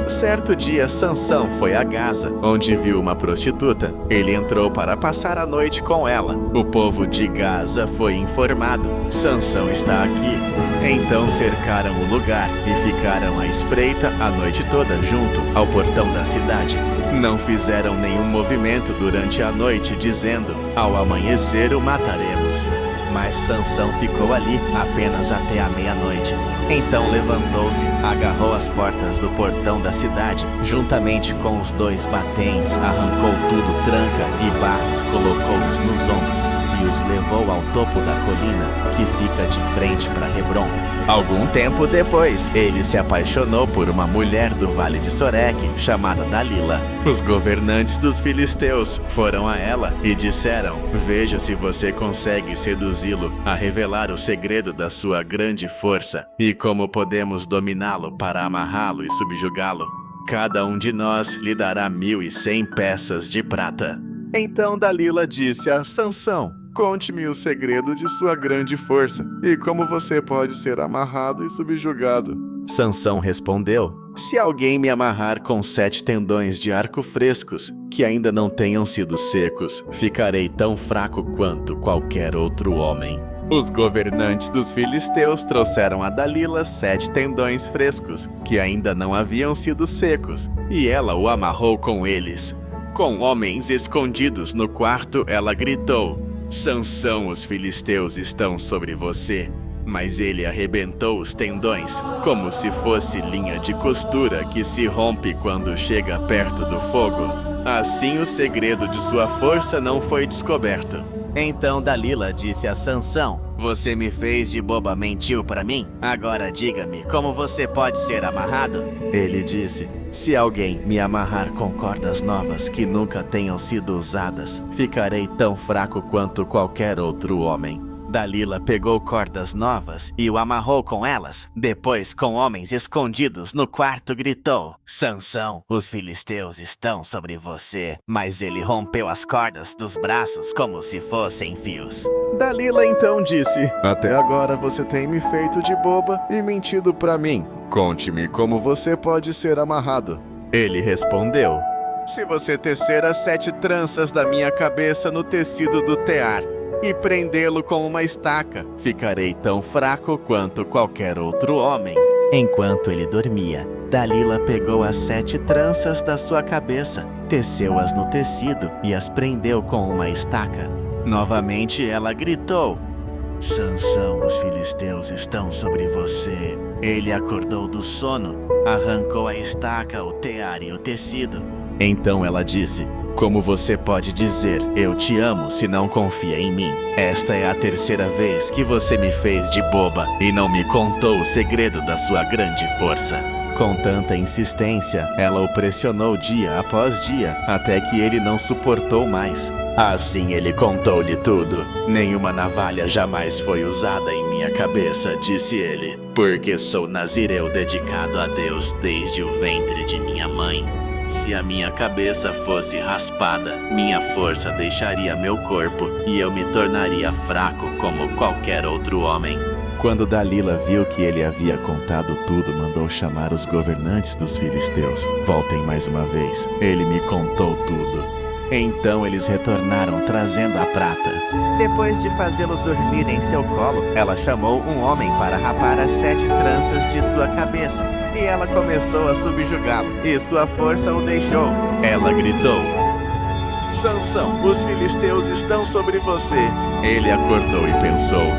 Certo dia, Sansão foi a Gaza, onde viu uma prostituta. Ele entrou para passar a noite com ela. O povo de Gaza foi informado: Sansão está aqui. Então cercaram o lugar e ficaram à espreita a noite toda junto ao portão da cidade. Não fizeram nenhum movimento durante a noite, dizendo: ao amanhecer o mataremos. Mas Sansão ficou ali apenas até a meia-noite. Então levantou-se, agarrou as portas do portão da cidade, juntamente com os 2 batentes, arrancou tudo tranca e barras, colocou-os nos ombros e os levou ao topo da colina que fica de frente para Hebrom. Algum tempo depois, ele se apaixonou por uma mulher do vale de Soreque, chamada Dalila. Os governantes dos filisteus foram a ela e disseram: veja se você consegue seduzi-lo a revelar o segredo da sua grande força e como podemos dominá-lo para amarrá-lo e subjugá-lo. Cada um de nós lhe dará 1.100 peças de prata. Então Dalila disse a Sansão: conte-me o segredo de sua grande força e como você pode ser amarrado e subjugado. Sansão respondeu: se alguém me amarrar com 7 tendões de arco frescos, que ainda não tenham sido secos, ficarei tão fraco quanto qualquer outro homem. Os governantes dos filisteus trouxeram a Dalila 7 tendões frescos, que ainda não haviam sido secos, e ela o amarrou com eles. Com homens escondidos no quarto, ela gritou: Sansão, os filisteus estão sobre você. Mas ele arrebentou os tendões, como se fosse linha de costura que se rompe quando chega perto do fogo. Assim o segredo de sua força não foi descoberto. Então Dalila disse a Sansão: você me fez de boba, mentiu para mim? Agora diga-me, como você pode ser amarrado? Ele disse: se alguém me amarrar com cordas novas que nunca tenham sido usadas, ficarei tão fraco quanto qualquer outro homem. Dalila pegou cordas novas e o amarrou com elas. Depois, com homens escondidos no quarto, gritou: Sansão, os filisteus estão sobre você. Mas ele rompeu as cordas dos braços como se fossem fios. Dalila então disse: até agora você tem me feito de boba e mentido para mim. Conte-me como você pode ser amarrado. Ele respondeu: se você tecer as 7 tranças da minha cabeça no tecido do tear e prendê-lo com uma estaca, ficarei tão fraco quanto qualquer outro homem. Enquanto ele dormia, Dalila pegou as 7 tranças da sua cabeça, teceu-as no tecido e as prendeu com uma estaca. Novamente ela gritou: Sansão, os filisteus estão sobre você. Ele acordou do sono, arrancou a estaca, o tear e o tecido. Então ela disse: Como você pode dizer, eu te amo, se não confia em mim? Esta é a 3ª vez que você me fez de boba e não me contou o segredo da sua grande força. Com tanta insistência, ela o pressionou dia após dia, até que ele não suportou mais. Assim ele contou-lhe tudo. Nenhuma navalha jamais foi usada em minha cabeça, disse ele, porque sou nazireu dedicado a Deus desde o ventre de minha mãe. Se a minha cabeça fosse raspada, minha força deixaria meu corpo e eu me tornaria fraco como qualquer outro homem. Quando Dalila viu que ele havia contado tudo, mandou chamar os governantes dos filisteus. Voltem mais uma vez, ele me contou tudo. Então eles retornaram trazendo a prata. Depois de fazê-lo dormir em seu colo, ela chamou um homem para rapar as 7 tranças de sua cabeça. E ela começou a subjugá-lo, e sua força o deixou. Ela gritou: Sansão, os filisteus estão sobre você. Ele acordou e pensou: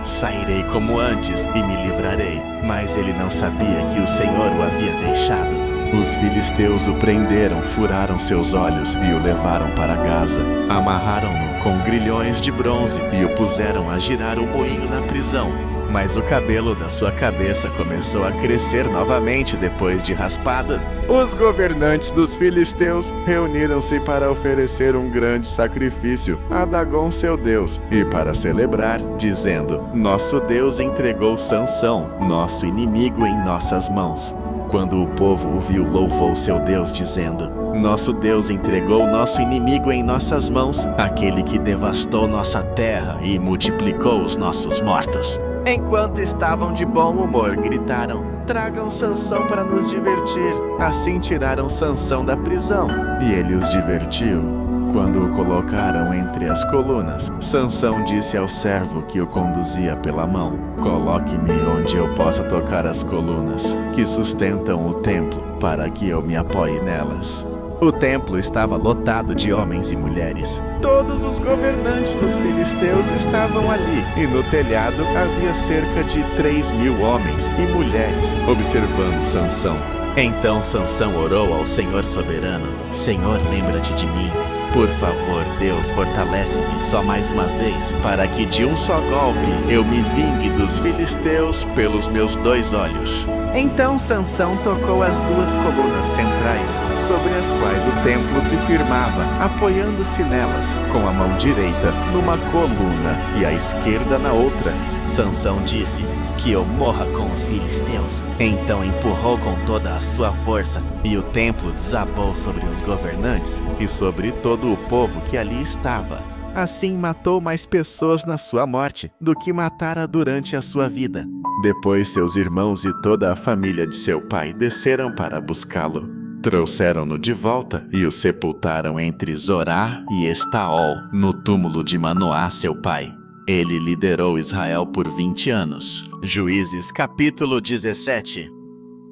Sairei como antes e me livrarei. Mas ele não sabia que o Senhor o havia deixado. Os filisteus o prenderam, furaram seus olhos e o levaram para Gaza. Amarraram-no com grilhões de bronze e o puseram a girar o moinho na prisão. Mas o cabelo da sua cabeça começou a crescer novamente depois de raspada. Os governantes dos filisteus reuniram-se para oferecer um grande sacrifício a Dagom, seu deus, e para celebrar, dizendo: Nosso Deus entregou Sansão, nosso inimigo, em nossas mãos. Quando o povo o viu, louvou seu Deus, dizendo: Nosso Deus entregou nosso inimigo em nossas mãos, aquele que devastou nossa terra e multiplicou os nossos mortos. Enquanto estavam de bom humor, gritaram: Tragam Sansão para nos divertir. Assim tiraram Sansão da prisão, e ele os divertiu. Quando o colocaram entre as colunas, Sansão disse ao servo que o conduzia pela mão: Coloque-me onde eu possa tocar as colunas que sustentam o templo, para que eu me apoie nelas. O templo estava lotado de homens e mulheres. Todos os governantes dos filisteus estavam ali, e no telhado havia cerca de 3.000 homens e mulheres observando Sansão. Então Sansão orou ao Senhor soberano: Senhor, lembra-te de mim. Por favor, Deus, fortalece-me só mais uma vez, para que de um só golpe eu me vingue dos filisteus pelos meus 2 olhos. Então Sansão tocou as 2 colunas centrais, sobre as quais o templo se firmava, apoiando-se nelas, com a mão direita numa coluna e a esquerda na outra. Sansão disse: Que eu morra com os filisteus. Então empurrou com toda a sua força, e o templo desabou sobre os governantes e sobre todo o povo que ali estava. Assim matou mais pessoas na sua morte do que matara durante a sua vida. Depois seus irmãos e toda a família de seu pai desceram para buscá-lo. Trouxeram-no de volta e o sepultaram entre Zorá e Estaol, no túmulo de Manoá, seu pai. Ele liderou Israel por 20 anos. Juízes capítulo 17.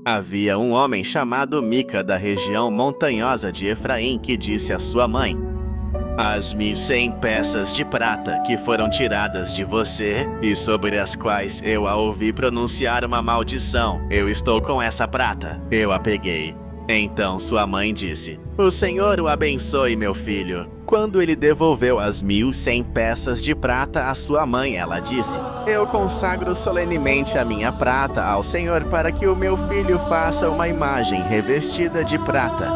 Havia um homem chamado Mica, da região montanhosa de Efraim, que disse à sua mãe: As 1.100 peças de prata que foram tiradas de você e sobre as quais eu a ouvi pronunciar uma maldição, eu estou com essa prata. Eu a peguei. Então sua mãe disse: O Senhor o abençoe, meu filho. Quando ele devolveu as 1.100 peças de prata à sua mãe, ela disse: Eu consagro solenemente a minha prata ao Senhor para que o meu filho faça uma imagem revestida de prata.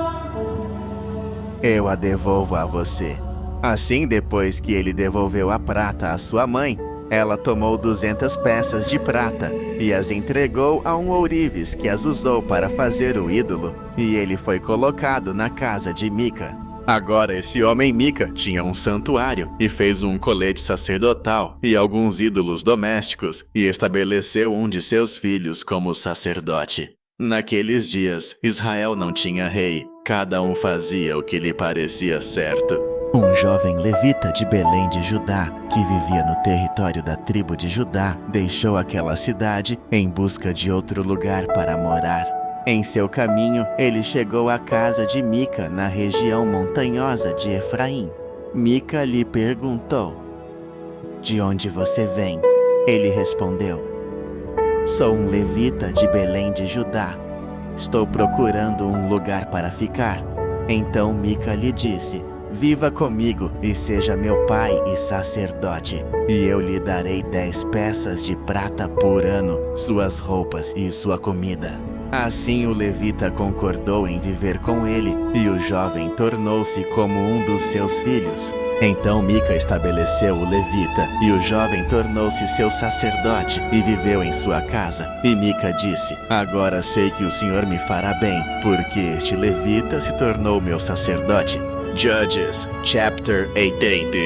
Eu a devolvo a você. Assim, depois que ele devolveu a prata à sua mãe, ela tomou 200 peças de prata e as entregou a um ourives que as usou para fazer o ídolo, e ele foi colocado na casa de Mica. Agora esse homem Mica tinha um santuário e fez um colete sacerdotal e alguns ídolos domésticos e estabeleceu um de seus filhos como sacerdote. Naqueles dias, Israel não tinha rei, cada um fazia o que lhe parecia certo. Um jovem levita de Belém de Judá, que vivia no território da tribo de Judá, deixou aquela cidade em busca de outro lugar para morar. Em seu caminho, ele chegou à casa de Mica, na região montanhosa de Efraim. Mica lhe perguntou: "De onde você vem?" Ele respondeu: "Sou um levita de Belém de Judá. Estou procurando um lugar para ficar." Então Mica lhe disse: "Viva comigo e seja meu pai e sacerdote, e eu lhe darei 10 peças de prata por ano, suas roupas e sua comida." Assim o levita concordou em viver com ele, e o jovem tornou-se como um dos seus filhos. Então Mica estabeleceu o levita, e o jovem tornou-se seu sacerdote e viveu em sua casa. E Mica disse: "Agora sei que o Senhor me fará bem, porque este levita se tornou meu sacerdote." Judges, chapter 80.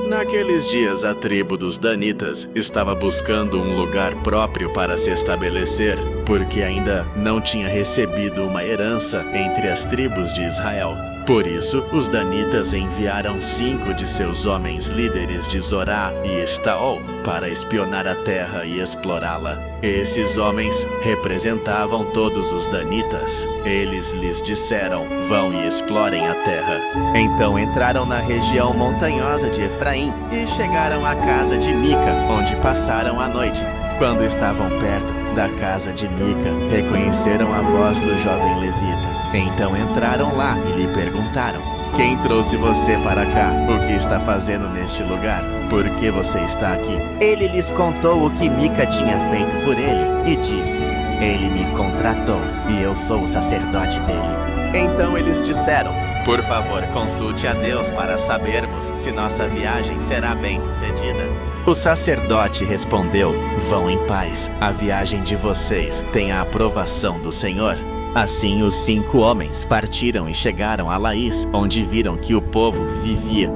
Naqueles dias, a tribo dos Danitas estava buscando um lugar próprio para se estabelecer, porque ainda não tinha recebido uma herança entre as tribos de Israel. Por isso, os Danitas enviaram 5 de seus homens líderes de Zorá e Estaol para espionar a terra e explorá-la. Esses homens representavam todos os Danitas. Eles lhes disseram: "Vão e explorem a terra." Então entraram na região montanhosa de Efraim e chegaram à casa de Mica, onde passaram a noite. Quando estavam perto da casa de Mica, reconheceram a voz do jovem levita. Então entraram lá e lhe perguntaram: "Quem trouxe você para cá? O que está fazendo neste lugar? Por que você está aqui?" Ele lhes contou o que Mica tinha feito por ele e disse: "Ele me contratou e eu sou o sacerdote dele." Então eles disseram: "Por favor, consulte a Deus para sabermos se nossa viagem será bem-sucedida." O sacerdote respondeu: "Vão em paz. A viagem de vocês tem a aprovação do Senhor." Assim os 5 homens partiram e chegaram a Laís, onde viram que o povo vivia,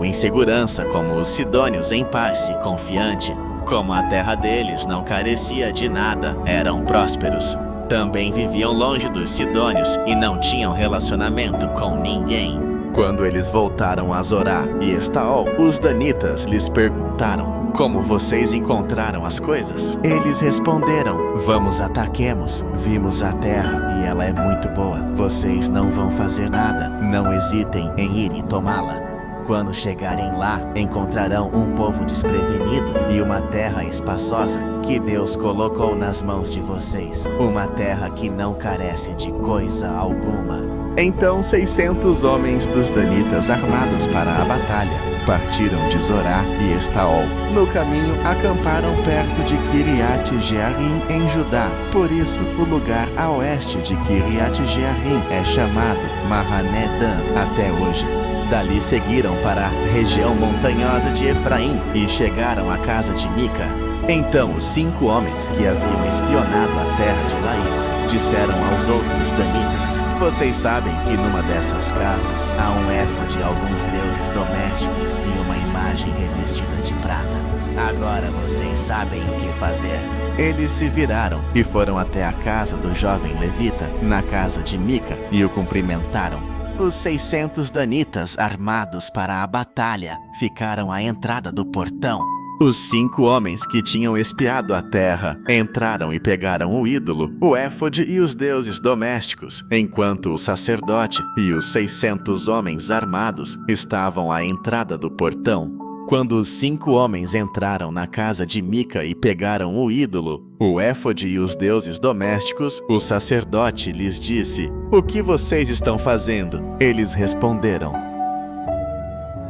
em segurança, como os sidônios, em paz e confiante. Como a terra deles não carecia de nada, eram prósperos. Também viviam longe dos sidônios e não tinham relacionamento com ninguém. Quando eles voltaram a Zorá e Estaol, os Danitas lhes perguntaram: "Como vocês encontraram as coisas?" Eles responderam: "Vamos, ataquemos. Vimos a terra e ela é muito boa. Vocês não vão fazer nada. Não hesitem em ir e tomá-la." Quando chegarem lá, encontrarão um povo desprevenido e uma terra espaçosa que Deus colocou nas mãos de vocês. Uma terra que não carece de coisa alguma. Então 600 homens dos Danitas armados para a batalha partiram de Zorá e Estaol. No caminho, acamparam perto de Kiriat Jearim, em Judá. Por isso, o lugar a oeste de Kiriat Jearim é chamado Mahané Dan até hoje. Dali seguiram para a região montanhosa de Efraim e chegaram à casa de Mica. Então os 5 homens que haviam espionado a terra de Laís disseram aos outros Danitas: "Vocês sabem que numa dessas casas há um éfode de alguns deuses domésticos e uma imagem revestida de prata. Agora vocês sabem o que fazer." Eles se viraram e foram até a casa do jovem levita, na casa de Mica, e o cumprimentaram. Os 600 Danitas, armados para a batalha, ficaram à entrada do portão. Os 5 homens que tinham espiado a terra entraram e pegaram o ídolo, o éfode e os deuses domésticos, enquanto o sacerdote e os 600 homens armados estavam à entrada do portão. Quando os 5 homens entraram na casa de Mica e pegaram o ídolo, o éfode e os deuses domésticos, o sacerdote lhes disse: "O que vocês estão fazendo?" Eles responderam: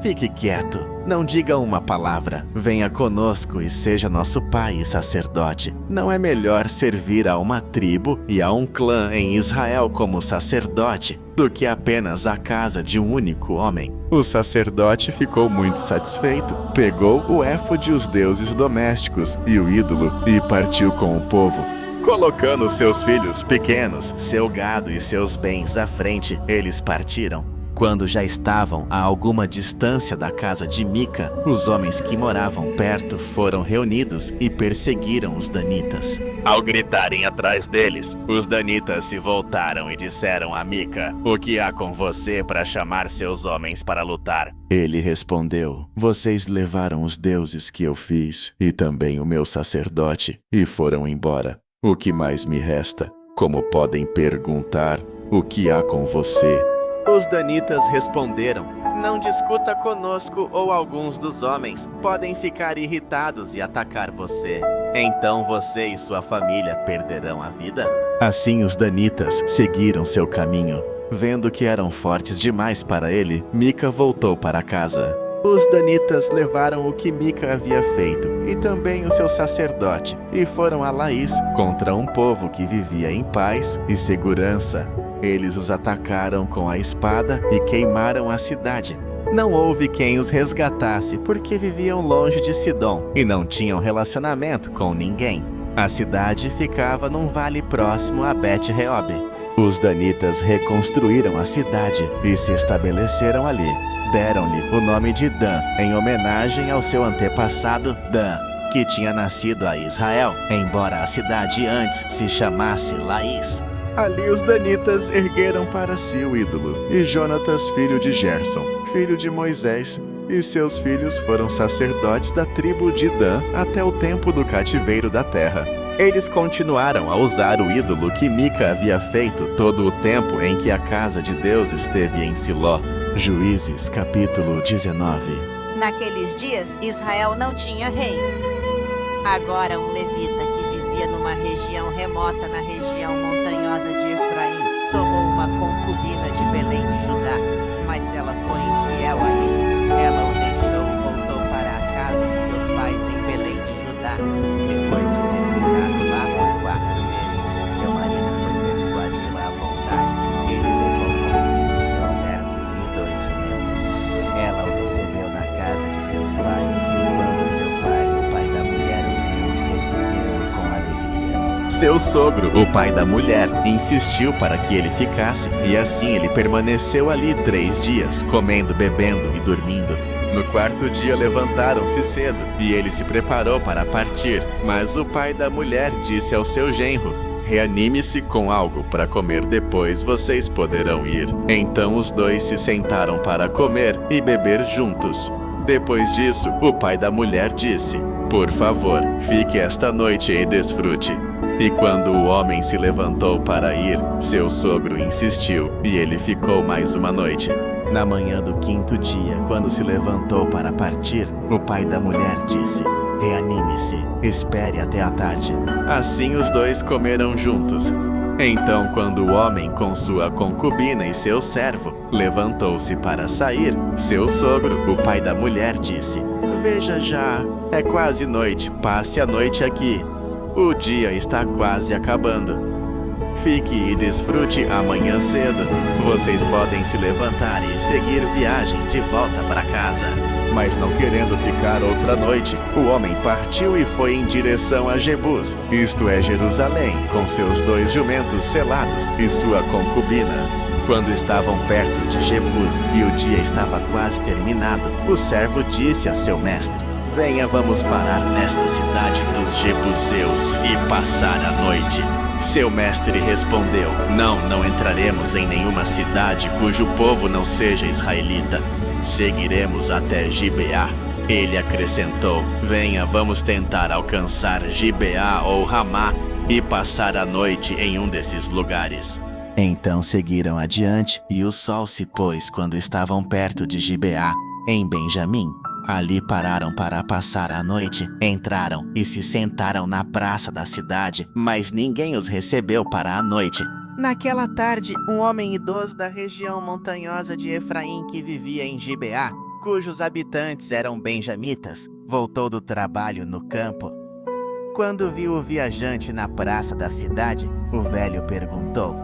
"Fique quieto, não diga uma palavra. Venha conosco e seja nosso pai e sacerdote. Não é melhor servir a uma tribo e a um clã em Israel como sacerdote do que apenas a casa de um único homem?" O sacerdote ficou muito satisfeito, pegou o éfode e os deuses domésticos e o ídolo e partiu com o povo. Colocando seus filhos pequenos, seu gado e seus bens à frente, eles partiram. Quando já estavam a alguma distância da casa de Mica, os homens que moravam perto foram reunidos e perseguiram os danitas. Ao gritarem atrás deles, os danitas se voltaram e disseram a Mica: "O que há com você para chamar seus homens para lutar?" Ele respondeu: "Vocês levaram os deuses que eu fiz e também o meu sacerdote e foram embora. O que mais me resta? Como podem perguntar, o que há com você?" Os danitas responderam: "Não discuta conosco ou alguns dos homens podem ficar irritados e atacar você. Então você e sua família perderão a vida?" Assim os danitas seguiram seu caminho. Vendo que eram fortes demais para ele, Mica voltou para casa. Os danitas levaram o que Mica havia feito e também o seu sacerdote e foram a Laís contra um povo que vivia em paz e segurança. Eles os atacaram com a espada e queimaram a cidade. Não houve quem os resgatasse porque viviam longe de Sidom e não tinham relacionamento com ninguém. A cidade ficava num vale próximo a Bet-Reob. Os danitas reconstruíram a cidade e se estabeleceram ali. Deram-lhe o nome de Dan, em homenagem ao seu antepassado Dan, que tinha nascido a Israel, embora a cidade antes se chamasse Laís. Ali os danitas ergueram para si o ídolo, e Jonatas, filho de Gerson, filho de Moisés, e seus filhos foram sacerdotes da tribo de Dan até o tempo do cativeiro da terra. Eles continuaram a usar o ídolo que Mica havia feito todo o tempo em que a casa de Deus esteve em Siló. Juízes, capítulo 19. Naqueles dias, Israel não tinha rei. Agora um levita que vivia numa região remota na região montanhosa de Efraim tomou uma concubina de Belém de Judá, mas ela foi infiel a ele. Ela o deixou e voltou para a casa de seus pais em Belém de Judá. Depois de ter ficado lá por 4 meses, seu marido foi persuadi-la a voltar. Ele levou consigo seu servo e 2 jumentos. Ela o recebeu na casa de seus pais e quando seu pai, o pai da mulher, o viu, recebeu-o com alegria. Seu sogro, o pai da mulher, insistiu para que ele ficasse, e assim ele permaneceu ali 3 dias, comendo, bebendo e dormindo. No 4º dia levantaram-se cedo, e ele se preparou para partir. Mas o pai da mulher disse ao seu genro: "Reanime-se com algo para comer, depois vocês poderão ir." Então os dois se sentaram para comer e beber juntos. Depois disso, o pai da mulher disse: "Por favor, fique esta noite e desfrute." E quando o homem se levantou para ir, seu sogro insistiu, e ele ficou mais uma noite. Na manhã do 5º dia, quando se levantou para partir, o pai da mulher disse: "Reanime-se, espere até a tarde." Assim os dois comeram juntos. Então, quando o homem com sua concubina e seu servo levantou-se para sair, seu sogro, o pai da mulher, disse: "Veja já, é quase noite, passe a noite aqui. O dia está quase acabando. Fique e desfrute amanhã cedo. Vocês podem se levantar e seguir viagem de volta para casa." Mas não querendo ficar outra noite, o homem partiu e foi em direção a Jebus, isto é Jerusalém, com seus 2 jumentos selados e sua concubina. Quando estavam perto de Jebus e o dia estava quase terminado, o servo disse a seu mestre: "Venha, vamos parar nesta cidade dos Jebuseus e passar a noite." Seu mestre respondeu: Não entraremos em nenhuma cidade cujo povo não seja israelita. Seguiremos até Gibeá." Ele acrescentou: "Venha, vamos tentar alcançar Gibeá ou Ramá e passar a noite em um desses lugares." Então seguiram adiante e o sol se pôs quando estavam perto de Gibeá, em Benjamim. Ali pararam para passar a noite, entraram e se sentaram na praça da cidade, mas ninguém os recebeu para a noite. Naquela tarde, um homem idoso da região montanhosa de Efraim que vivia em Gibeá, cujos habitantes eram benjamitas, voltou do trabalho no campo. Quando viu o viajante na praça da cidade, o velho perguntou: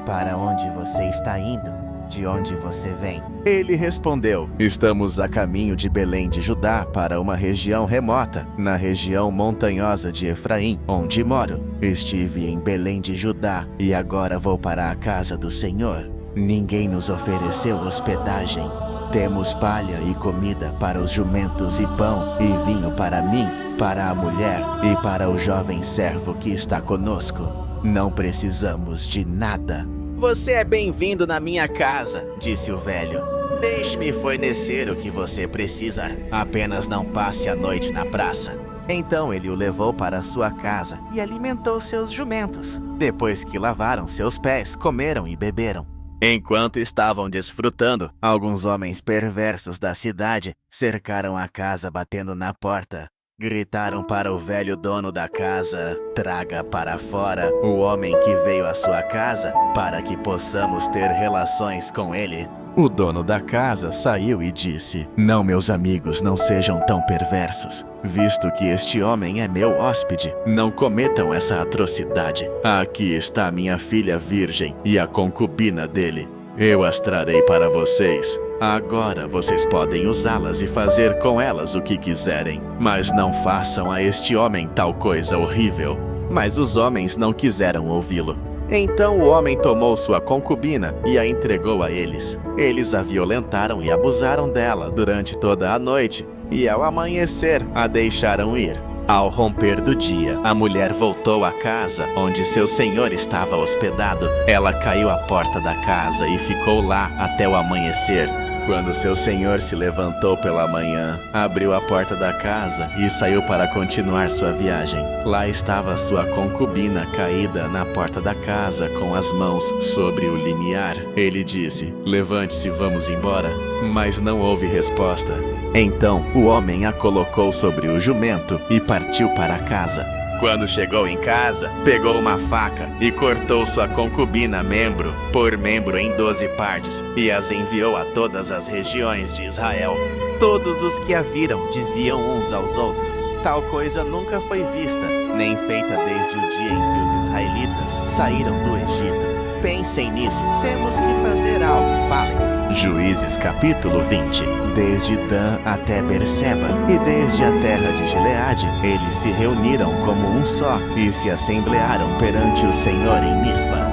"Para onde você está indo? De onde você vem?" Ele respondeu: "Estamos a caminho de Belém de Judá para uma região remota, na região montanhosa de Efraim, onde moro. Estive em Belém de Judá e agora vou para a casa do Senhor." Ninguém nos ofereceu hospedagem. Temos palha e comida para os jumentos e pão e vinho para mim, para a mulher e para o jovem servo que está conosco. Não precisamos de nada. Você é bem-vindo na minha casa, disse o velho. Deixe-me fornecer o que você precisa. Apenas não passe a noite na praça. Então ele o levou para sua casa e alimentou seus jumentos. Depois que lavaram seus pés, comeram e beberam. Enquanto estavam desfrutando, alguns homens perversos da cidade cercaram a casa batendo na porta. Gritaram para o velho dono da casa: traga para fora o homem que veio à sua casa para que possamos ter relações com ele. O dono da casa saiu e disse: não, meus amigos, não sejam tão perversos. Visto que este homem é meu hóspede, não cometam essa atrocidade. Aqui está minha filha virgem e a concubina dele. Eu as trarei para vocês. Agora vocês podem usá-las e fazer com elas o que quiserem. Mas não façam a este homem tal coisa horrível. Mas os homens não quiseram ouvi-lo. Então o homem tomou sua concubina e a entregou a eles. Eles a violentaram e abusaram dela durante toda a noite, e ao amanhecer a deixaram ir. Ao romper do dia, a mulher voltou à casa onde seu senhor estava hospedado. Ela caiu à porta da casa e ficou lá até o amanhecer. Quando seu senhor se levantou pela manhã, abriu a porta da casa e saiu para continuar sua viagem. Lá estava sua concubina caída na porta da casa com as mãos sobre o limiar. Ele disse: levante-se, vamos embora. Mas não houve resposta. Então o homem a colocou sobre o jumento e partiu para casa. Quando chegou em casa, pegou uma faca e cortou sua concubina membro por membro em 12 partes e as enviou a todas as regiões de Israel. Todos os que a viram diziam uns aos outros: tal coisa nunca foi vista, nem feita desde o dia em que os israelitas saíram do Egito. Pensem nisso, temos que fazer algo, falem. Juízes capítulo 20. Desde Dan até Berseba e desde a terra de Gileade, eles se reuniram como um só e se assemblearam perante o Senhor em Mispa.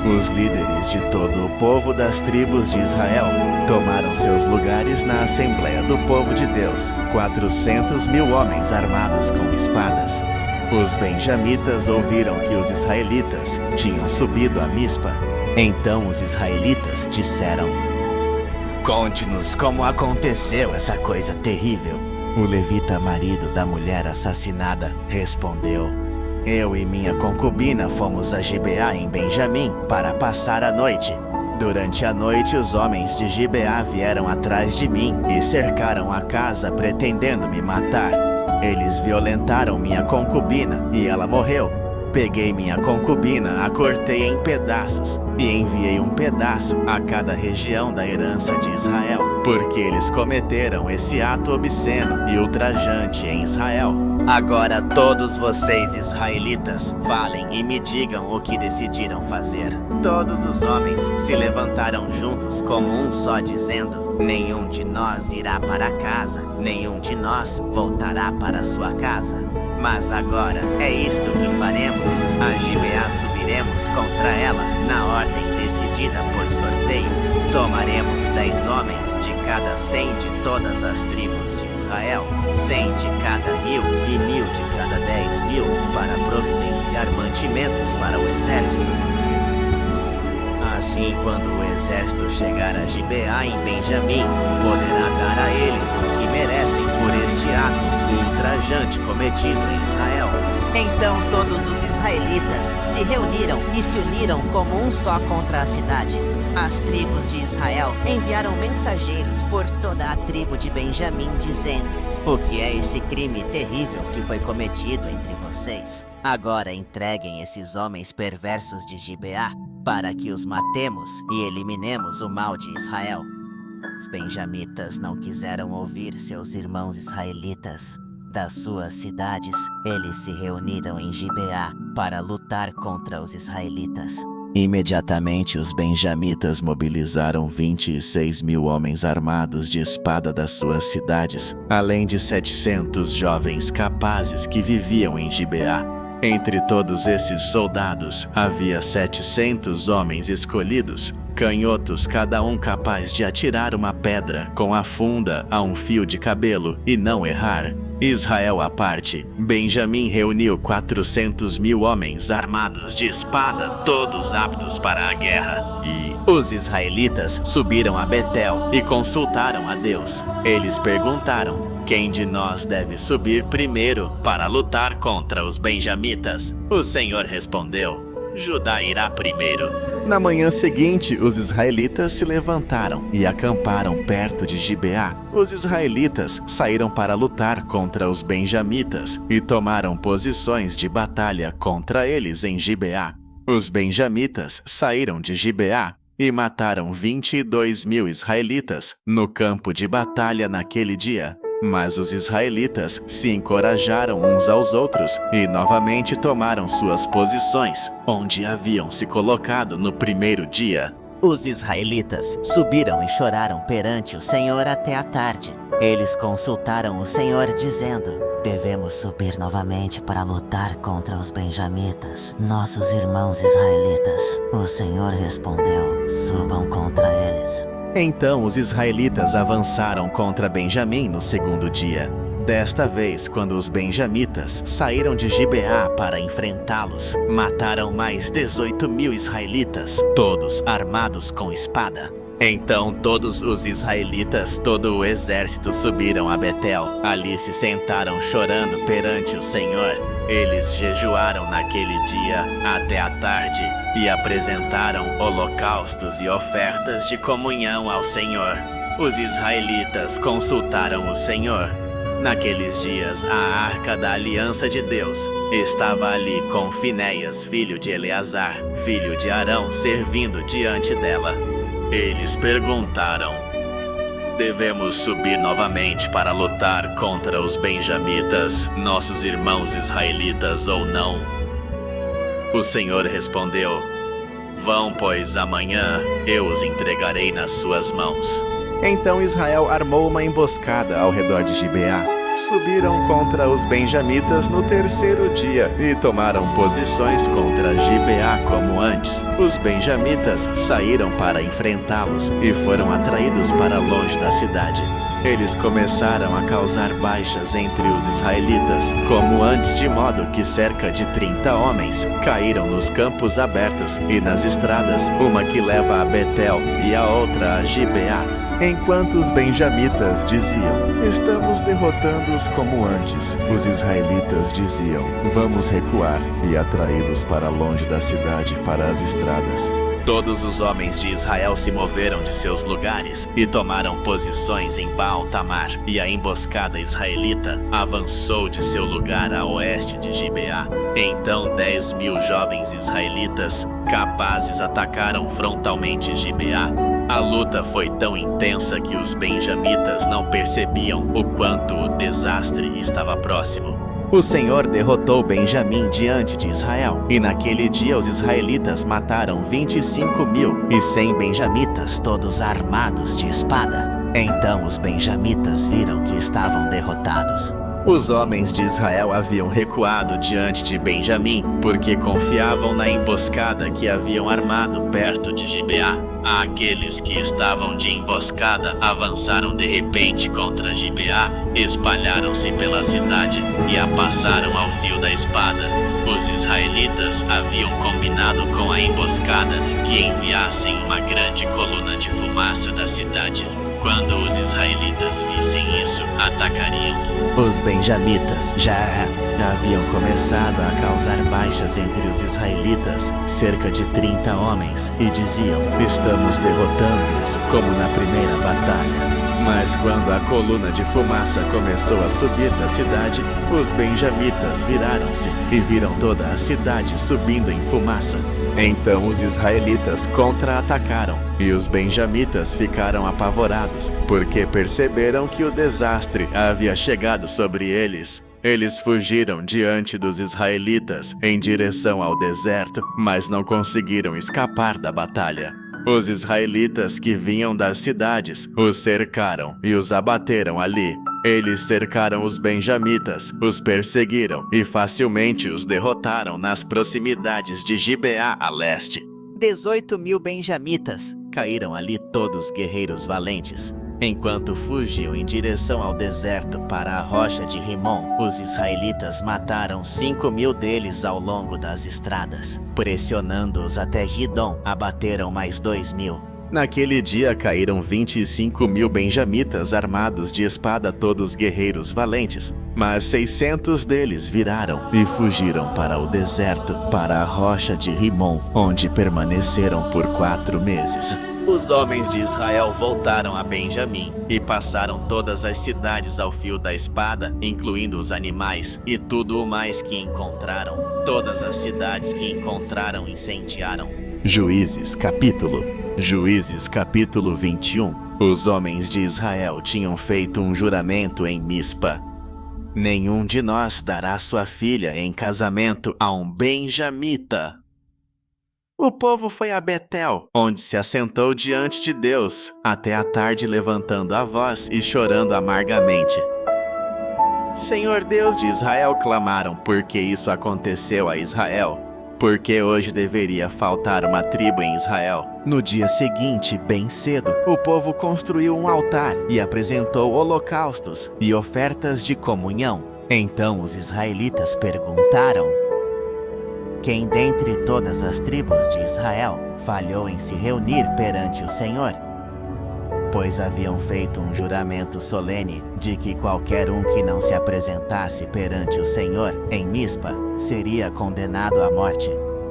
Os líderes de todo o povo das tribos de Israel tomaram seus lugares na Assembleia do Povo de Deus, 400.000 homens armados com espadas. Os benjamitas ouviram que os israelitas tinham subido a Mispa. Então os israelitas disseram: conte-nos como aconteceu essa coisa terrível. O levita, marido da mulher assassinada, respondeu: eu e minha concubina fomos a Gibeá em Benjamim para passar a noite. Durante a noite os homens de Gibeá vieram atrás de mim e cercaram a casa pretendendo me matar. Eles violentaram minha concubina e ela morreu. Peguei minha concubina, a cortei em pedaços e enviei um pedaço a cada região da herança de Israel, porque eles cometeram esse ato obsceno e ultrajante em Israel. Agora todos vocês, israelitas, falem e me digam o que decidiram fazer. Todos os homens se levantaram juntos como um só, dizendo: nenhum de nós irá para casa, nenhum de nós voltará para sua casa. Mas agora é isto que faremos: a Gibeá subiremos contra ela na ordem decidida por sorteio. Tomaremos 10 homens de cada 100 de todas as tribos de Israel, 100 de cada 1.000 e 1.000 de cada 10.000, para providenciar mantimentos para o exército. Assim, quando o exército chegar a Gibeá em Benjamim, poderá dar a eles o que merecem por este ato ultrajante cometido em Israel. Então todos os israelitas se reuniram e se uniram como um só contra a cidade. As tribos de Israel enviaram mensageiros por toda a tribo de Benjamim, dizendo: o que é esse crime terrível que foi cometido entre vocês? Agora entreguem esses homens perversos de Gibeá, para que os matemos e eliminemos o mal de Israel. Os benjamitas não quiseram ouvir seus irmãos israelitas. Das suas cidades, eles se reuniram em Gibeá para lutar contra os israelitas. Imediatamente os benjamitas mobilizaram 26.000 homens armados de espada das suas cidades, além de 700 jovens capazes que viviam em Gibeá. Entre todos esses soldados, havia 700 homens escolhidos, canhotos, cada um capaz de atirar uma pedra com a funda a um fio de cabelo e não errar. Israel à parte, Benjamim reuniu 400.000 homens armados de espada, todos aptos para a guerra. E os israelitas subiram a Betel e consultaram a Deus. Eles perguntaram: quem de nós deve subir primeiro para lutar contra os benjamitas? O Senhor respondeu: Judá irá primeiro. Na manhã seguinte, os israelitas se levantaram e acamparam perto de Gibeá. Os israelitas saíram para lutar contra os benjamitas e tomaram posições de batalha contra eles em Gibeá. Os benjamitas saíram de Gibeá e mataram 22.000 israelitas no campo de batalha naquele dia. Mas os israelitas se encorajaram uns aos outros e novamente tomaram suas posições, onde haviam se colocado no primeiro dia. Os israelitas subiram e choraram perante o Senhor até a tarde. Eles consultaram o Senhor dizendo: devemos subir novamente para lutar contra os benjamitas, nossos irmãos israelitas. O Senhor respondeu: subam contra eles. Então os israelitas avançaram contra Benjamim no segundo dia. Desta vez, quando os benjamitas saíram de Gibeá para enfrentá-los, mataram mais 18.000 israelitas, todos armados com espada. Então todos os israelitas, todo o exército, subiram a Betel. Ali se sentaram chorando perante o Senhor. Eles jejuaram naquele dia até a tarde e apresentaram holocaustos e ofertas de comunhão ao Senhor. Os israelitas consultaram o Senhor. Naqueles dias, a arca da aliança de Deus estava ali com Finéias, filho de Eleazar, filho de Arão, servindo diante dela. Eles perguntaram: devemos subir novamente para lutar contra os benjamitas, nossos irmãos israelitas, ou não? O Senhor respondeu: vão, pois amanhã eu os entregarei nas suas mãos. Então Israel armou uma emboscada ao redor de Gibeá. Subiram contra os benjamitas no terceiro dia e tomaram posições contra Gibeá como antes. Os benjamitas saíram para enfrentá-los e foram atraídos para longe da cidade. Eles começaram a causar baixas entre os israelitas, como antes, de modo que cerca de 30 homens caíram nos campos abertos e nas estradas, uma que leva a Betel e a outra a Gibeá. Enquanto os benjamitas diziam: estamos derrotando-os como antes, os israelitas diziam: vamos recuar e atraí-los para longe da cidade, para as estradas. Todos os homens de Israel se moveram de seus lugares e tomaram posições em Baal-Tamar, e a emboscada israelita avançou de seu lugar a oeste de Gibeá. Então 10.000 jovens israelitas capazes atacaram frontalmente Gibeá. A luta foi tão intensa que os benjamitas não percebiam o quanto o desastre estava próximo. O Senhor derrotou Benjamim diante de Israel, e naquele dia os israelitas mataram 25.100 benjamitas, todos armados de espada. Então os benjamitas viram que estavam derrotados. Os homens de Israel haviam recuado diante de Benjamim, porque confiavam na emboscada que haviam armado perto de Gibeá. Aqueles que estavam de emboscada avançaram de repente contra Gibeá, espalharam-se pela cidade e a passaram ao fio da espada. Os israelitas haviam combinado com a emboscada que enviassem uma grande coluna de fumaça da cidade. Quando os israelitas vissem isso, atacariam. Os benjamitas já haviam começado a causar baixas entre os israelitas, cerca de 30 homens, e diziam: estamos derrotando-os, como na primeira batalha. Mas quando a coluna de fumaça começou a subir da cidade, os benjamitas viraram-se e viram toda a cidade subindo em fumaça. Então os israelitas contra-atacaram, e os benjamitas ficaram apavorados, porque perceberam que o desastre havia chegado sobre eles. Eles fugiram diante dos israelitas em direção ao deserto, mas não conseguiram escapar da batalha. Os israelitas que vinham das cidades os cercaram e os abateram ali. Eles cercaram os benjamitas, os perseguiram e facilmente os derrotaram nas proximidades de Gibeá a leste. 18.000 benjamitas. Caíram ali todos guerreiros valentes. Enquanto fugiam em direção ao deserto para a rocha de Rimon, os israelitas mataram 5.000 deles ao longo das estradas. Pressionando-os até Gidom, abateram mais 2.000. Naquele dia caíram 25.000 benjamitas armados de espada, todos guerreiros valentes. Mas 600 deles viraram e fugiram para o deserto, para a rocha de Rimon, onde permaneceram por 4 meses. Os homens de Israel voltaram a Benjamim e passaram todas as cidades ao fio da espada, incluindo os animais e tudo o mais que encontraram. Todas as cidades que encontraram incendiaram. Juízes capítulo 21. Os homens de Israel tinham feito um juramento em Mispa. Nenhum de nós dará sua filha em casamento a um benjamita. O povo foi a Betel, onde se assentou diante de Deus, até a tarde levantando a voz e chorando amargamente. Senhor Deus de Israel, clamaram, porque isso aconteceu a Israel. Porque hoje deveria faltar uma tribo em Israel. No dia seguinte, bem cedo, o povo construiu um altar e apresentou holocaustos e ofertas de comunhão. Então os israelitas perguntaram: quem dentre todas as tribos de Israel falhou em se reunir perante o Senhor? Pois haviam feito um juramento solene de que qualquer um que não se apresentasse perante o Senhor em Mispa seria condenado à morte.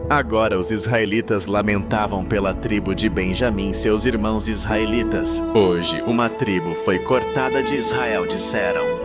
Agora os israelitas lamentavam pela tribo de Benjamim, seus irmãos israelitas. Hoje uma tribo foi cortada de Israel, disseram.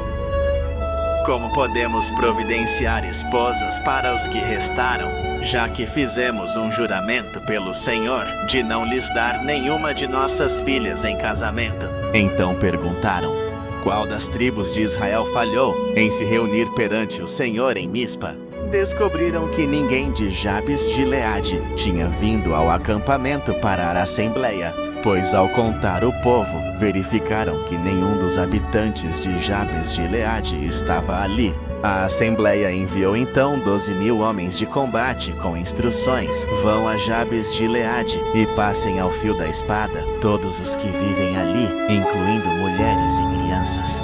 Como podemos providenciar esposas para os que restaram, já que fizemos um juramento pelo Senhor de não lhes dar nenhuma de nossas filhas em casamento? Então perguntaram: qual das tribos de Israel falhou em se reunir perante o Senhor em Mispa? Descobriram que ninguém de Jabes de Gileade tinha vindo ao acampamento para a assembleia, pois ao contar o povo, verificaram que nenhum dos habitantes de Jabes de Gileade estava ali. A assembleia enviou então 12.000 homens de combate com instruções: vão a Jabes de Gileade e passem ao fio da espada todos os que vivem ali, incluindo mulheres e crianças.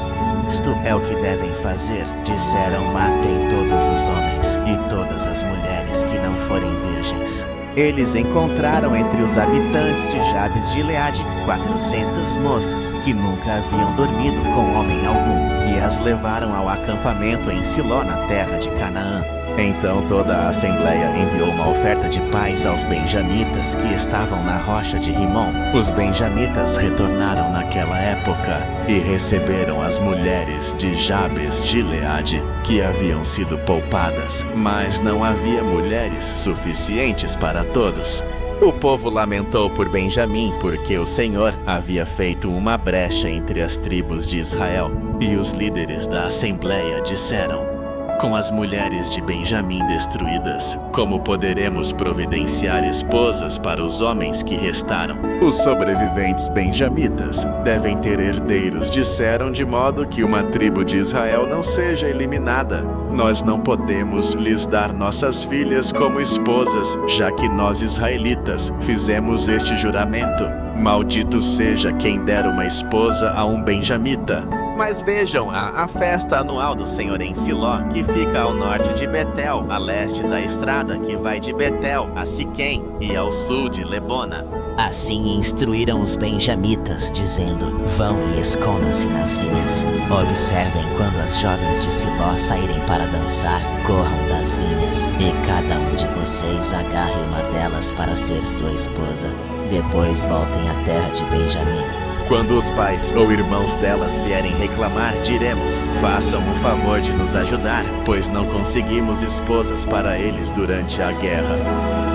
Isto é o que devem fazer. Disseram: matem todos os homens e todas as mulheres que não forem virgens. Eles encontraram entre os habitantes de Jabes de Gileade 400 moças que nunca haviam dormido com homem algum, e as levaram ao acampamento em Siló, na terra de Canaã. Então toda a assembleia enviou uma oferta de paz aos benjamitas que estavam na rocha de Rimon. Os benjamitas retornaram naquela época e receberam as mulheres de Jabes de Gileade, que haviam sido poupadas, mas não havia mulheres suficientes para todos. O povo lamentou por Benjamim, porque o Senhor havia feito uma brecha entre as tribos de Israel. E os líderes da assembleia disseram: com as mulheres de Benjamim destruídas, como poderemos providenciar esposas para os homens que restaram? Os sobreviventes benjamitas devem ter herdeiros, disseram, de modo que uma tribo de Israel não seja eliminada. Nós não podemos lhes dar nossas filhas como esposas, já que nós israelitas fizemos este juramento. Maldito seja quem der uma esposa a um benjamita. Mas vejam a festa anual do Senhor em Siló, que fica ao norte de Betel, a leste da estrada que vai de Betel a Siquém e ao sul de Lebona. Assim instruíram os benjamitas, dizendo: vão e escondam-se nas vinhas. Observem quando as jovens de Siló saírem para dançar, corram das vinhas, e cada um de vocês agarre uma delas para ser sua esposa. Depois voltem à terra de Benjamim. Quando os pais ou irmãos delas vierem reclamar, diremos: façam o favor de nos ajudar, pois não conseguimos esposas para eles durante a guerra.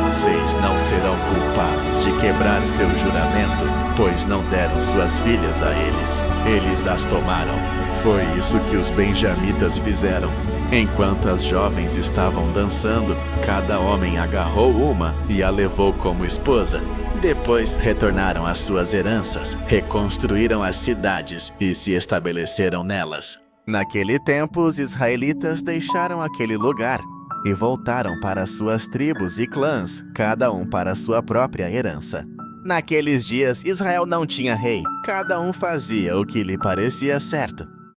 Vocês não serão culpados de quebrar seu juramento, pois não deram suas filhas a eles. Eles as tomaram. Foi isso que os benjamitas fizeram. Enquanto as jovens estavam dançando, cada homem agarrou uma e a levou como esposa. Depois retornaram às suas heranças, reconstruíram as cidades e se estabeleceram nelas. Naquele tempo, os israelitas deixaram aquele lugar e voltaram para suas tribos e clãs, cada um para sua própria herança. Naqueles dias, Israel não tinha rei, cada um fazia o que lhe parecia certo.